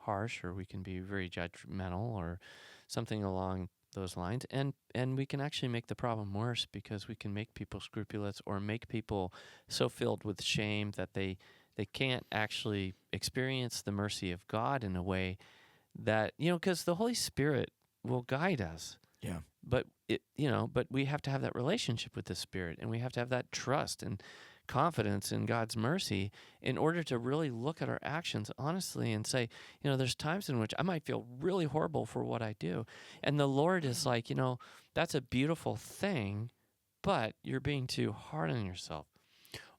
B: harsh, or we can be very judgmental, or something along those lines, and we can actually make the problem worse, because we can make people scrupulous, or make people so filled with shame that they can't actually experience the mercy of God in a way that, because the Holy Spirit will guide us.
A: yeah,
B: But but we have to have that relationship with the Spirit, and we have to have that trust and confidence in God's mercy in order to really look at our actions honestly and say, there's times in which I might feel really horrible for what I do. And the Lord is like, that's a beautiful thing, but you're being too hard on yourself.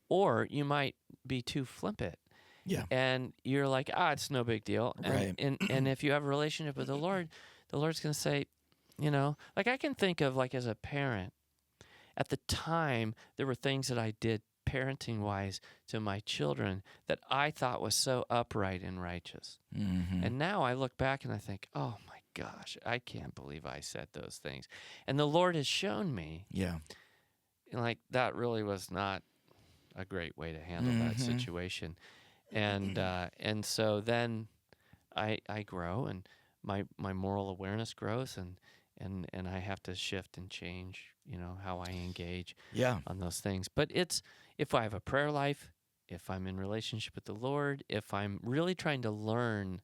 B: Or you might be too flippant.
A: yeah.
B: And you're like, it's no big deal.
A: Right.
B: And if you have a relationship with the Lord Lord's going to say, like I can think of, like, as a parent, at the time, there were things that I did parenting wise to my children that I thought was so upright and righteous.
A: Mm-hmm.
B: And now I look back and I think, oh my gosh, I can't believe I said those things. And the Lord has shown me,
A: Yeah.
B: like, that really was not a great way to handle that situation. And so then I grow, and my moral awareness grows, and I have to shift and change, how I engage
A: Yeah.
B: on those things. But it's, if I have a prayer life, if I'm in relationship with the Lord, if I'm really trying to learn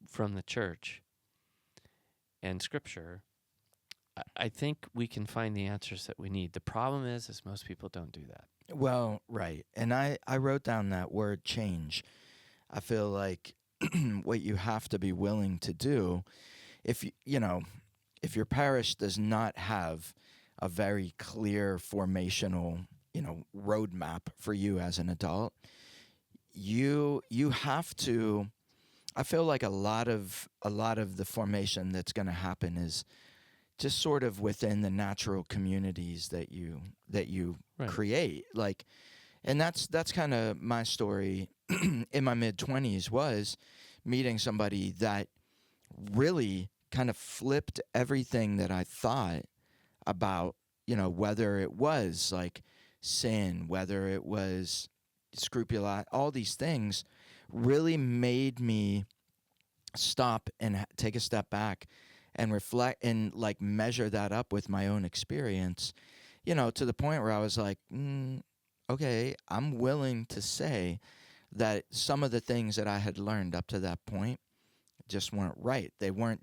B: from the church and Scripture, I think we can find the answers that we need. The problem is most people don't do that.
A: Well, right. And I wrote down that word change. I feel like what you have to be willing to do, if if your parish does not have a very clear formational, roadmap for you as an adult, you have to. I feel like a lot of the formation that's going to happen is just sort of within the natural communities that you
B: Right.
A: create. Like, and that's kind of my story in my mid-20s, was meeting somebody that really kind of flipped everything that I thought about, whether it was like sin, whether it was scrupulosity, all these things really made me stop and take a step back and reflect and like measure that up with my own experience, to the point where I was like, okay, I'm willing to say that some of the things that I had learned up to that point just weren't right. They weren't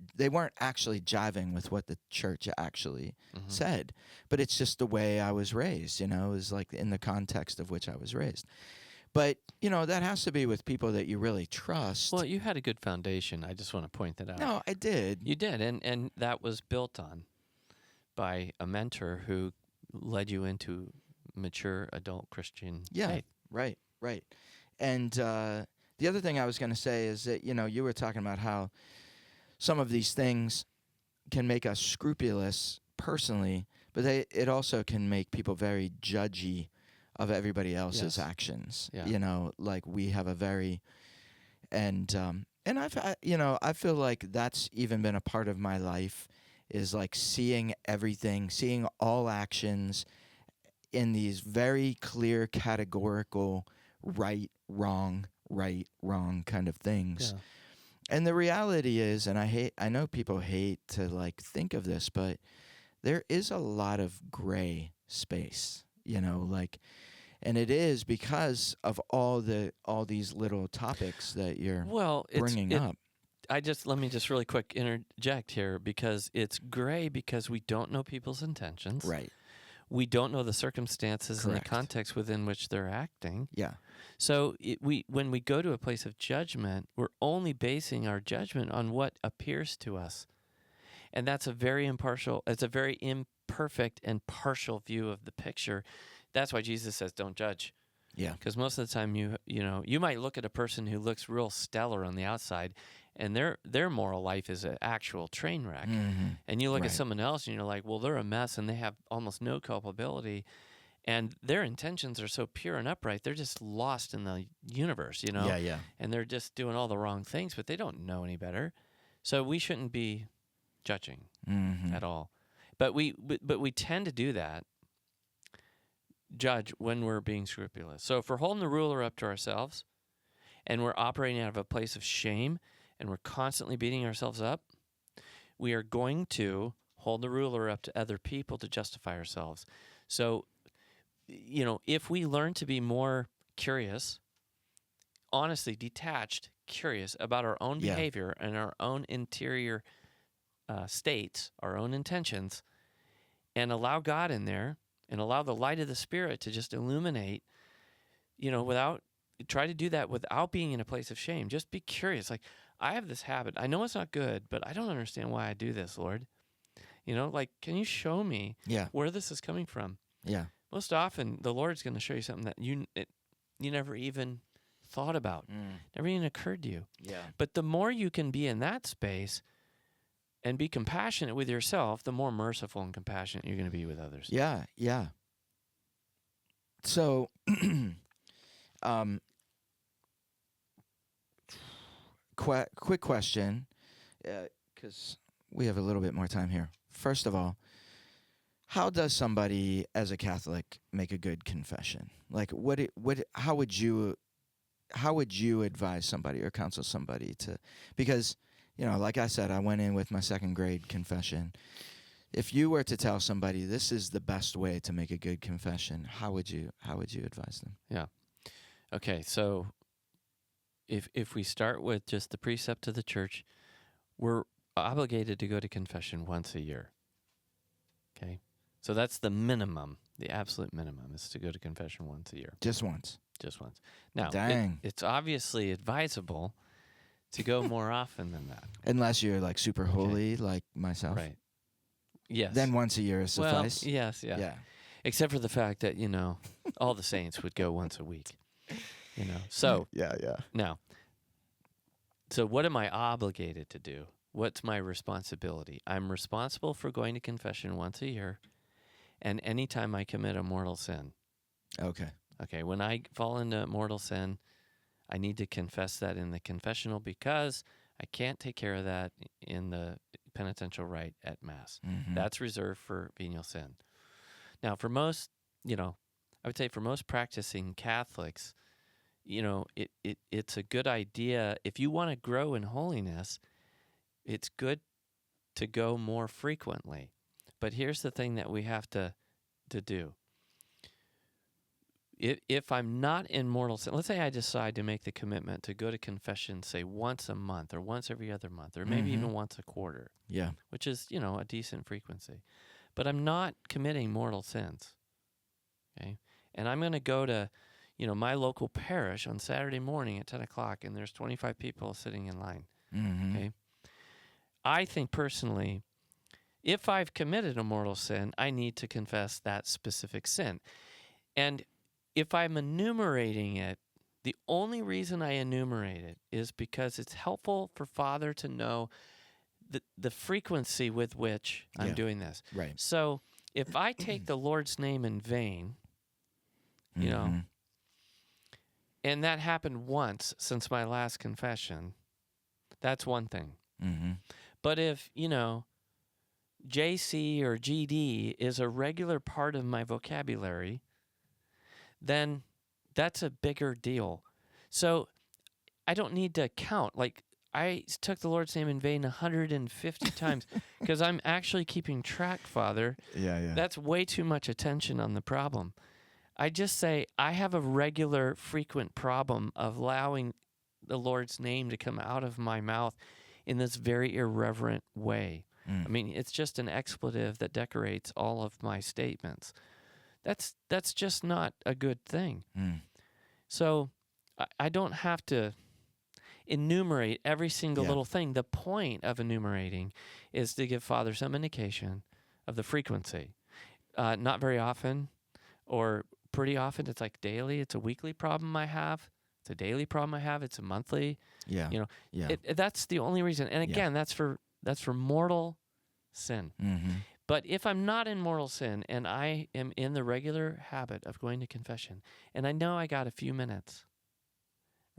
A: actually jiving with what the church actually
B: Mm-hmm.
A: said. But it's just the way I was raised, is like in the context of which I was raised. But, that has to be with people that you really trust.
B: Well, you had a good foundation. I just want to point that out.
A: No, I did.
B: You did, and that was built on by a mentor who led you into mature adult Christian faith.
A: Right. And the other thing I was going to say is that, you were talking about how some of these things can make us scrupulous personally, but it also can make people very judgy of everybody else's
B: Yes.
A: actions.
B: Yeah.
A: Like we have a very and I feel like that's even been a part of my life, is like seeing everything, seeing all actions in these very clear categorical right wrong kind of things.
B: Yeah.
A: And the reality is, and I know people hate to like think of this, but there is a lot of gray space, like, and it is because of all these little topics that you're bringing up.
B: Let me just really quick interject here, because it's gray because we don't know people's intentions.
A: Right.
B: We don't know the circumstances and the
A: Correct.
B: context within which they're acting.
A: Yeah.
B: So when we go to a place of judgment, we're only basing our judgment on what appears to us. And that's a very imperfect and partial view of the picture. That's why Jesus says, don't judge.
A: Yeah.
B: Because most of the time, you might look at a person who looks real stellar on the outside, and their moral life is an actual train wreck.
A: Mm-hmm.
B: And you look
A: Right.
B: at someone else, and you're like, well, they're a mess, and they have almost no culpability, and their intentions are so pure and upright, they're just lost in the universe,
A: Yeah.
B: and they're just doing all the wrong things, but they don't know any better. So we shouldn't be judging
A: Mm-hmm.
B: at all. But we tend to do that, judge when we're being scrupulous. So if we're holding the ruler up to ourselves and we're operating out of a place of shame and we're constantly beating ourselves up, we are going to hold the ruler up to other people to justify ourselves. So, if we learn to be more curious, honestly detached, curious about our own
A: Yeah.
B: behavior and our own interior states, our own intentions, and allow God in there, and allow the light of the Spirit to just illuminate, try to do that without being in a place of shame. Just be curious. Like, I have this habit. I know it's not good, but I don't understand why I do this, Lord. Can you show me where this is coming from?
A: Yeah.
B: Most often, the Lord's going to show you something that you never even thought about, never even occurred to you.
A: Yeah.
B: But the more you can be in that space and be compassionate with yourself, the more merciful and compassionate you're going to be with others.
A: Yeah. So, quick question, because we have a little bit more time here. First of all, how does somebody as a Catholic make a good confession? Like, how would you advise somebody or counsel somebody to? Because, like I said, I went in with my second grade confession. If you were to tell somebody this is the best way to make a good confession, how would you advise them?
B: Yeah. Okay, so if we start with just the precept of the church, we're obligated to go to confession once a year. Okay? So that's the minimum, the absolute minimum, is to go to confession once a year.
A: Just once.
B: Just once. Now,
A: Dang.
B: It's obviously advisable to go more often than that.
A: Unless you're like super holy, like myself.
B: Right. Yes.
A: Then once a year suffice.
B: Well, yes, yeah.
A: Yeah.
B: Except for the fact that, all the saints would go once a week. So
A: Yeah.
B: now, so what am I obligated to do? What's my responsibility? I'm responsible for going to confession once a year, and anytime I commit a mortal sin.
A: Okay.
B: Okay, when I fall into mortal sin, I need to confess that in the confessional, because I can't take care of that in the penitential rite at Mass.
A: Mm-hmm.
B: That's reserved for venial sin. Now, for most, I would say for most practicing Catholics, it's a good idea. If you want to grow in holiness, it's good to go more frequently. But here's the thing that we have to do. if I'm not in mortal sin, let's say I decide to make the commitment to go to confession, say once a month or once every other month, or maybe even once a quarter,
A: Yeah.
B: which is, a decent frequency. But I'm not committing mortal sins. Okay. And I'm going to go to, my local parish on Saturday morning at 10 o'clock, and there's 25 people sitting in line.
A: Mm-hmm.
B: Okay. I think personally, if I've committed a mortal sin, I need to confess that specific sin. And if I'm enumerating it, the only reason I enumerate it is because it's helpful for Father to know the frequency with which I'm doing this.
A: Right.
B: So if I take the Lord's name in vain, and that happened once since my last confession, that's one thing.
A: Mm-hmm.
B: But if, JC or GD is a regular part of my vocabulary, then that's a bigger deal. So I don't need to count. Like, I took the Lord's name in vain 150 times because I'm actually keeping track, Father.
A: Yeah.
B: That's way too much attention on the problem. I just say I have a regular, frequent problem of allowing the Lord's name to come out of my mouth in this very irreverent way. I mean, it's just an expletive that decorates all of my statements. That's just not a good thing. So I don't have to enumerate every single little thing. The point of enumerating is to give Father some indication of the frequency. Not very often, or pretty often. It's like daily. It's a weekly problem I have. It's a daily problem I have. It's a monthly.
A: Yeah.
B: That's the only reason. And again, that's for mortal sin.
A: Mm-hmm.
B: But if I'm not in mortal sin and I am in the regular habit of going to confession, and I know I got a few minutes,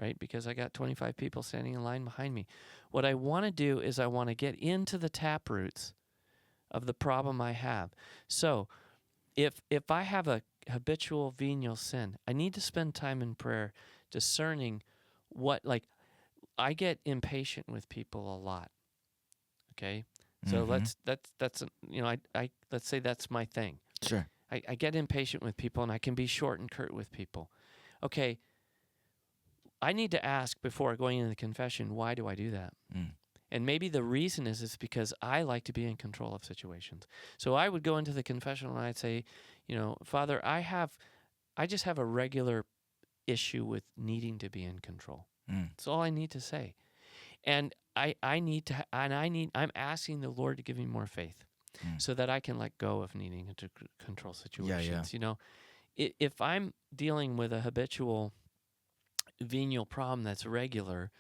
B: right, because I got 25 people standing in line behind me, what I want to do is I want to get into the taproots of the problem I have. So if I have a habitual venial sin, I need to spend time in prayer discerning I get impatient with people a lot. Okay? So let's say that's my thing.
A: Sure.
B: I get impatient with people, and I can be short and curt with people. Okay, I need to ask before going into the confession, why do I do that? And maybe the reason is because I like to be in control of situations. So I would go into the confessional and I'd say, Father, I just have a regular issue with needing to be in control. That's all I need to say. And I'm asking the Lord to give me more faith so that I can let go of needing to control situations. If I'm dealing with a habitual venial problem that's regular,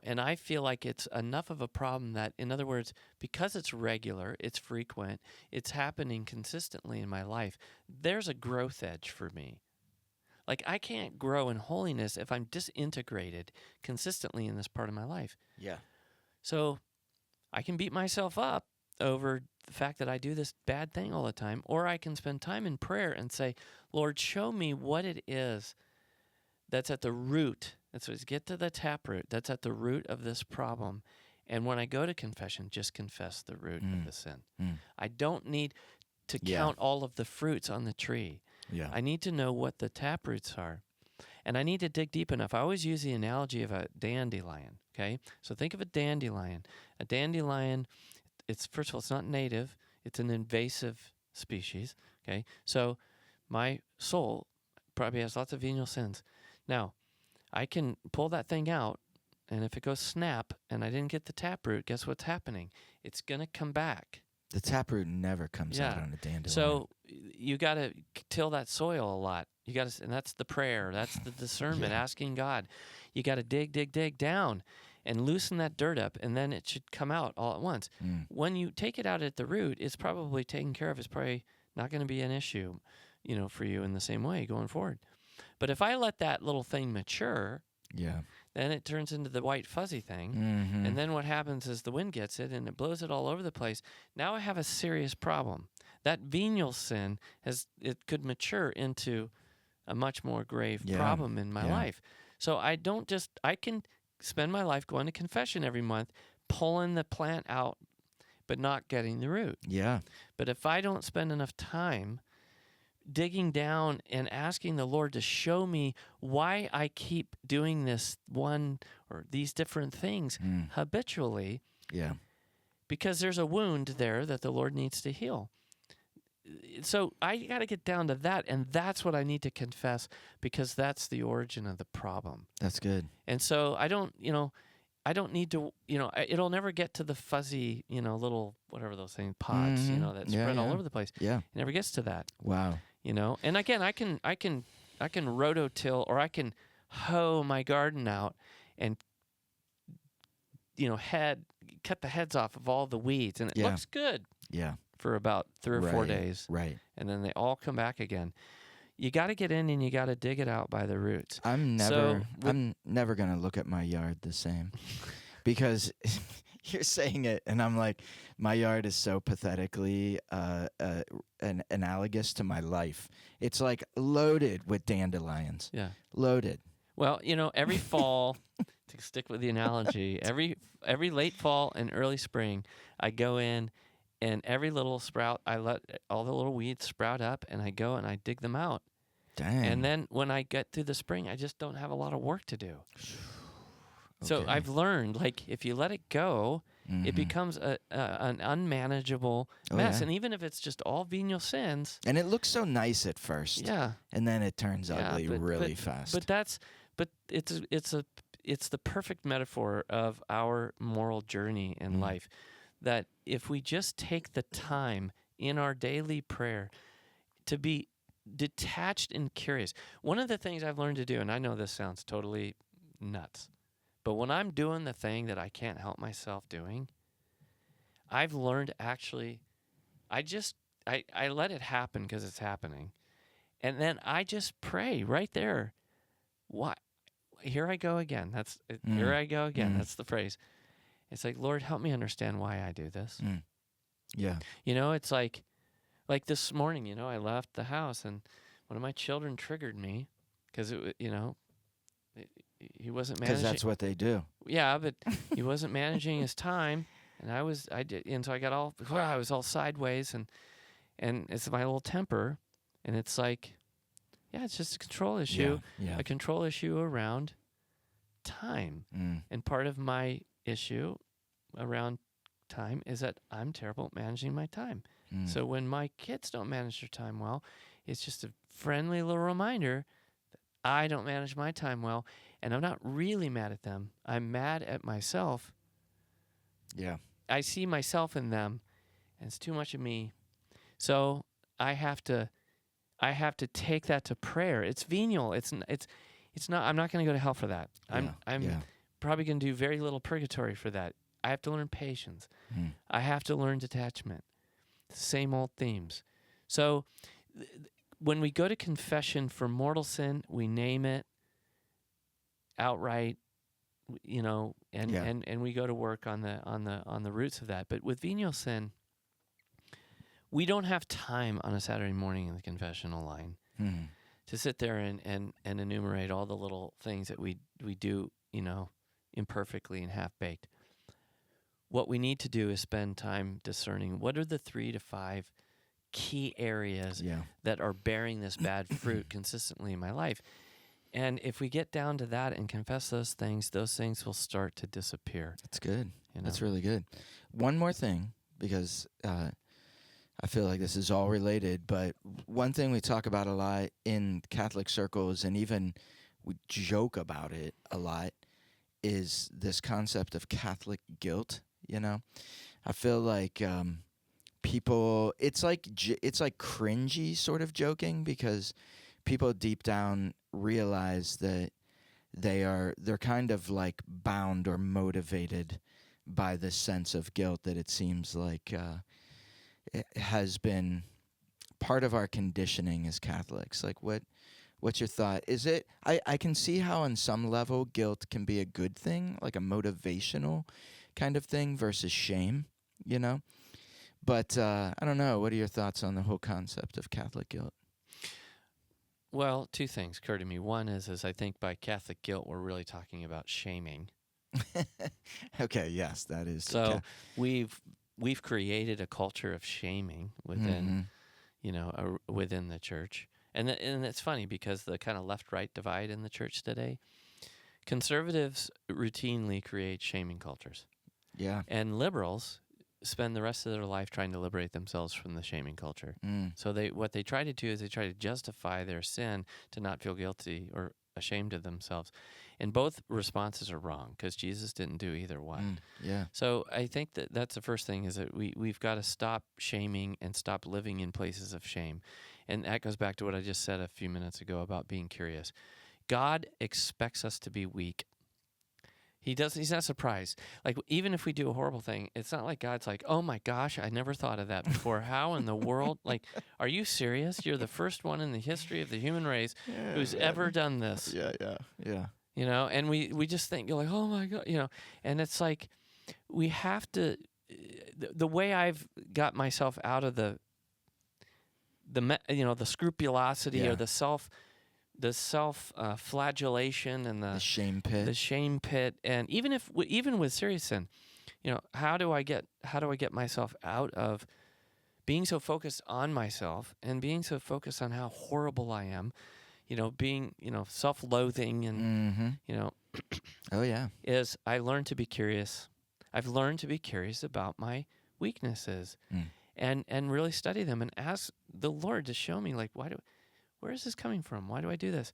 B: and I feel like it's enough of a problem that, in other words, because it's regular, it's frequent, it's happening consistently in my life, there's a growth edge for me. Like, I can't grow in holiness if I'm disintegrated consistently in this part of my life.
A: Yeah.
B: So I can beat myself up over the fact that I do this bad thing all the time, or I can spend time in prayer and say, Lord, show me what it is that's at the root. And so get to the taproot. That's at the root of this problem. And when I go to confession, just confess the root of the sin. I don't need to count all of the fruits on the tree.
A: Yeah.
B: I need to know what the taproots are. And I need to dig deep enough. I always use the analogy of a dandelion, okay? So think of a dandelion. A dandelion, first of all, it's not native. It's an invasive species, okay? So my soul probably has lots of venial sins. Now, I can pull that thing out, and if it goes snap and I didn't get the taproot, guess what's happening? It's going to come back.
A: The taproot never comes out on a dandelion.
B: So you got to till that soil a lot. You got to, and that's the prayer. That's the discernment, asking God. You got to dig down and loosen that dirt up, and then it should come out all at once. When you take it out at the root, it's probably taken care of. It's probably not going to be an issue, for you in the same way going forward. But if I let that little thing mature, then it turns into the white fuzzy thing. And then what happens is the wind gets it and it blows it all over the place. Now I have a serious problem. That venial sin could mature into a much more grave problem in my life. So I can spend my life going to confession every month, pulling the plant out, but not getting the root.
A: Yeah.
B: But if I don't spend enough time digging down and asking the Lord to show me why I keep doing this one or these different things habitually,
A: Yeah.
B: because there's a wound there that the Lord needs to heal. So I got to get down to that, and that's what I need to confess, because that's the origin of the problem.
A: That's good.
B: And so I don't need to, it'll never get to the fuzzy, little, whatever those things, pods, that spread all over the place.
A: Yeah.
B: It never gets to that.
A: Wow.
B: And again, I can rototill, or I can hoe my garden out and, cut the heads off of all the weeds, and it looks good.
A: Yeah.
B: For about 3 or 4 days.
A: Right.
B: And then they all come back again. You got to get in and you got to dig it out by the roots.
A: I'm never going to look at my yard the same, because you're saying it and I'm like, my yard is so pathetically analogous to my life. It's like loaded with dandelions.
B: Yeah.
A: Loaded.
B: Well, every fall, to stick with the analogy, every late fall and early spring, I go in, and every little sprout, I let all the little weeds sprout up, and I go and I dig them out.
A: Dang.
B: And then when I get through the spring, I just don't have a lot of work to do. So I've learned, like, if you let it go, it becomes an unmanageable mess.
A: Yeah.
B: And even if it's just all venial sins.
A: And it looks so nice at first.
B: Yeah.
A: And then it turns ugly really fast.
B: But it's the perfect metaphor of our moral journey in life. That if we just take the time in our daily prayer to be detached and curious. One of the things I've learned to do, and I know this sounds totally nuts, but when I'm doing the thing that I can't help myself doing, I've learned actually, I let it happen because it's happening. And then I just pray right there. Why? Here I go again. Here I go again. That's the phrase. It's like, Lord, help me understand why I do this.
A: Yeah.
B: It's like this morning, I left the house and one of my children triggered me because he wasn't managing.
A: Because that's what they do.
B: Yeah, but he wasn't managing his time, and I was all sideways, and it's my little temper, and it's like, yeah, it's just a control issue, a control issue around time, and part of my issue around time is that I'm terrible at managing my time. So when my kids don't manage their time well, it's just a friendly little reminder that I don't manage my time well, and I'm not really mad at them. I'm mad at myself.
A: Yeah.
B: I see myself in them, and it's too much of me. So I have to take that to prayer. It's venial. It's not. I'm not going to go to hell for that. I'm probably going to do very little purgatory for that. I have to learn patience. I have to learn detachment. Same old themes. So when we go to confession for mortal sin, we name it outright, and we go to work on the roots of that. But with venial sin, we don't have time on a Saturday morning in the confessional line to sit there and enumerate all the little things that we do, imperfectly and half-baked. What we need to do is spend time discerning what are the 3 to 5 key areas that are bearing this bad fruit consistently in my life. And if we get down to that and confess those things will start to disappear.
A: That's good. That's really good. One more thing, because I feel like this is all related, but one thing we talk about a lot in Catholic circles, and even we joke about it a lot, is this concept of Catholic guilt. I feel like people, it's like cringy sort of joking, because people deep down realize that they're kind of like bound or motivated by this sense of guilt that it seems like it has been part of our conditioning as Catholics. Like, what's your thought? Is it? I can see how on some level guilt can be a good thing, like a motivational kind of thing versus shame, But I don't know. What are your thoughts on the whole concept of Catholic guilt?
B: Well, 2 things occur to me. One is I think by Catholic guilt, we're really talking about shaming.
A: Okay, yes, that is.
B: So we've created a culture of shaming within, within the church. And it's funny because the kind of left-right divide in the church today, conservatives routinely create shaming cultures.
A: Yeah.
B: And liberals spend the rest of their life trying to liberate themselves from the shaming culture. So what they try to do is they try to justify their sin to not feel guilty or ashamed of themselves. And both responses are wrong because Jesus didn't do either one.
A: Yeah.
B: So I think that's the first thing, is that we've got to stop shaming and stop living in places of shame. And that goes back to what I just said a few minutes ago about being curious. God expects us to be weak. He's not surprised. Like, even if we do a horrible thing, it's not like God's like, oh my gosh, I never thought of that before. How in the world? Like, are you serious? You're the first one in the history of the human race who's ever done this.
A: Yeah.
B: And we just think, you're like, oh my God, and it's like, we have to, the way I've got myself out of the scrupulosity or the self flagellation and the
A: shame pit,
B: and even with serious sin, how do I get myself out of being so focused on myself and being so focused on how horrible I am, being self-loathing and
A: oh yeah,
B: is I learned to be curious. I've learned to be curious about my weaknesses and really study them and ask the Lord to show me, like, where is this coming from? Why do I do this?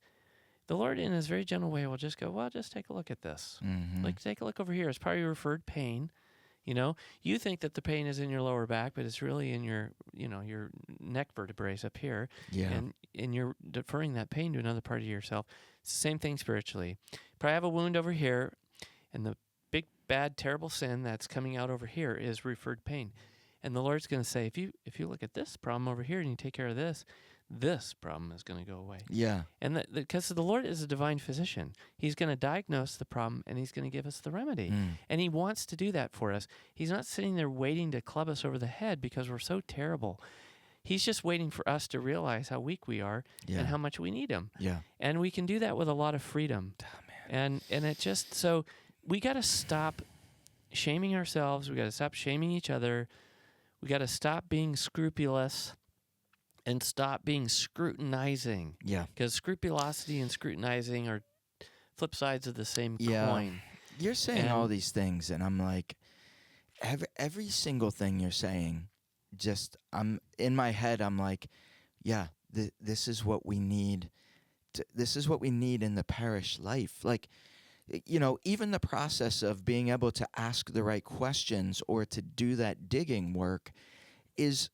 B: The Lord, in His very gentle way, will just go, well, just take a look at this. Like, take a look over here. It's probably referred pain. You think that the pain is in your lower back, but it's really in your neck vertebrae up here.
A: Yeah.
B: And you're deferring that pain to another part of yourself. It's the same thing spiritually. Probably have a wound over here, and the big, bad, terrible sin that's coming out over here is referred pain. And the Lord's going to say, if you look at this problem over here and you take care of this problem is going to go away.
A: Yeah.
B: And because the Lord is a divine physician, He's going to diagnose the problem and He's going to give us the remedy. And He wants to do that for us. He's not sitting there waiting to club us over the head because we're so terrible. He's just waiting for us to realize how weak we are and how much we need Him.
A: Yeah.
B: And we can do that with a lot of freedom.
A: Oh, man.
B: And it just, so we got to stop shaming ourselves. We got to stop shaming each other. We got to stop being scrupulous and stop being scrutinizing.
A: Yeah.
B: Because scrupulosity and scrutinizing are flip sides of the same coin.
A: You're saying all these things, and I'm like, every single thing you're saying, I'm in my head, I'm like, yeah, this is what we need. This is what we need in the parish life. Like, even the process of being able to ask the right questions or to do that digging work it's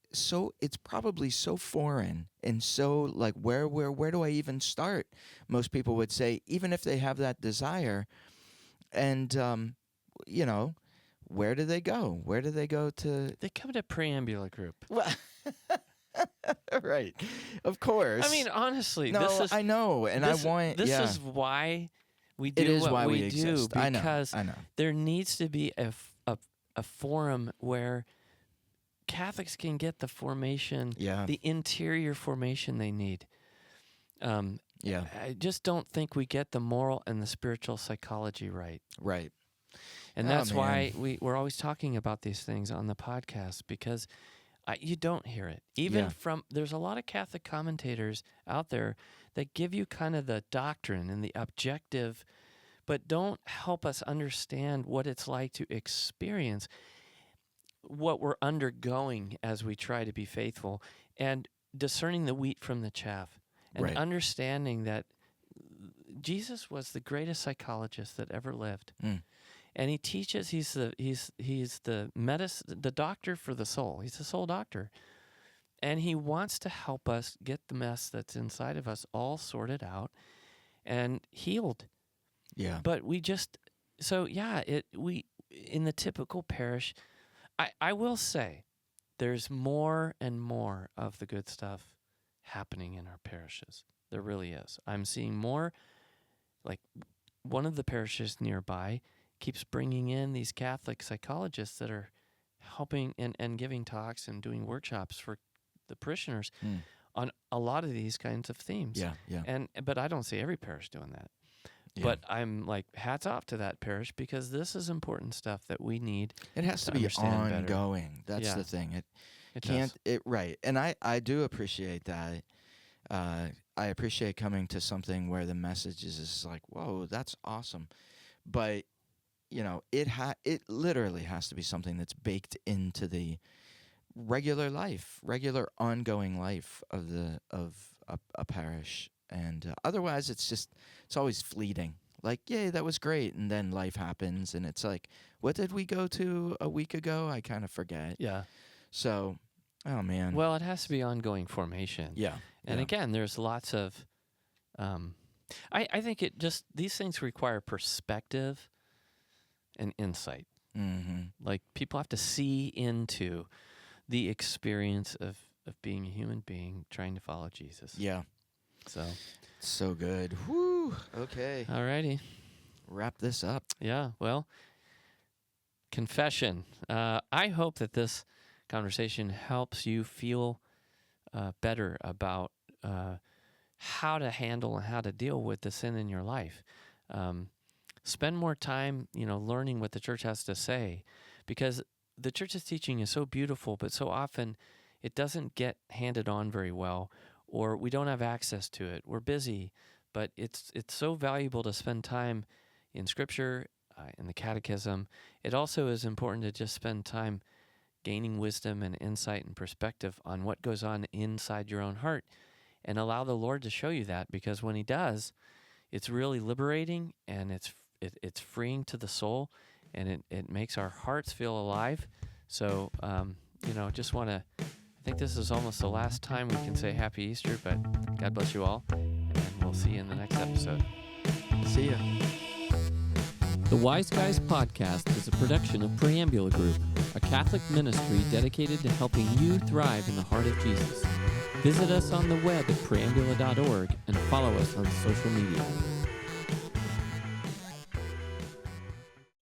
A: probably so foreign and so like, where do I even start? Most people would say, even if they have that desire, and where do they go? Where do they go to?
B: They come to preambula group.
A: Well, right, of course.
B: I mean, honestly,
A: no, I know, and I want.
B: This is why we do
A: it is
B: what
A: why
B: we
A: exist.
B: do, because
A: I know.
B: there needs to be a forum where Catholics can get the formation, the interior formation they need. I just don't think we get the moral and the spiritual psychology right.
A: Right.
B: And that's why we're always talking about these things on the podcast, because you don't hear it. There's a lot of Catholic commentators out there that give you kind of the doctrine and the objective, but don't help us understand what it's like to experience what we're undergoing as we try to be faithful, and discerning the wheat from the chaff, and understanding that Jesus was the greatest psychologist that ever lived. And He teaches, he's the doctor for the soul. He's the soul doctor. And He wants to help us get the mess that's inside of us all sorted out and healed.
A: Yeah.
B: But we just, in the typical parish, I will say there's more and more of the good stuff happening in our parishes. There really is. I'm seeing more, like one of the parishes nearby keeps bringing in these Catholic psychologists that are helping and giving talks and doing workshops for the parishioners on a lot of these kinds of themes. But I don't see every parish doing that. Yeah. But I'm like, hats off to that parish, because this is important stuff that we need.
A: It has to be ongoing. That's the thing.
B: It
A: can't
B: does.
A: it right. And I do appreciate that. I appreciate coming to something where the message is just like, whoa, that's awesome. But it literally has to be something that's baked into the regular ongoing life of a parish, and otherwise it's always fleeting. Like, yay, that was great, and then life happens, and it's like, what did we go to a week ago? I kind of forget.
B: Yeah.
A: So, oh man,
B: Well, it has to be ongoing formation.
A: yeah,
B: And
A: yeah,
B: again, there's lots of, um, I think these things require perspective and insight.
A: mm-hmm.
B: Like people have to see into the experience of being a human being trying to follow Jesus.
A: Yeah,
B: So,
A: so good. Whoo. Okay,
B: alrighty.
A: wrap this up.
B: Yeah. Well, confession. I hope that this conversation helps you feel better about how to handle and how to deal with the sin in your life. Spend more time, learning what the church has to say, because the church's teaching is so beautiful, but so often it doesn't get handed on very well, or we don't have access to it. We're busy, but it's so valuable to spend time in Scripture, in the Catechism. It also is important to just spend time gaining wisdom and insight and perspective on what goes on inside your own heart, and allow the Lord to show you that, because when He does, it's really liberating, and it's freeing to the soul, and it makes our hearts feel alive. So, just want to, I think this is almost the last time we can say Happy Easter, but God bless you all, and we'll see you in the next episode.
A: See ya.
B: The Wise Guys Podcast is a production of Preambula Group, a Catholic ministry dedicated to helping you thrive in the heart of Jesus. Visit us on the web at preambula.org and follow us on social media.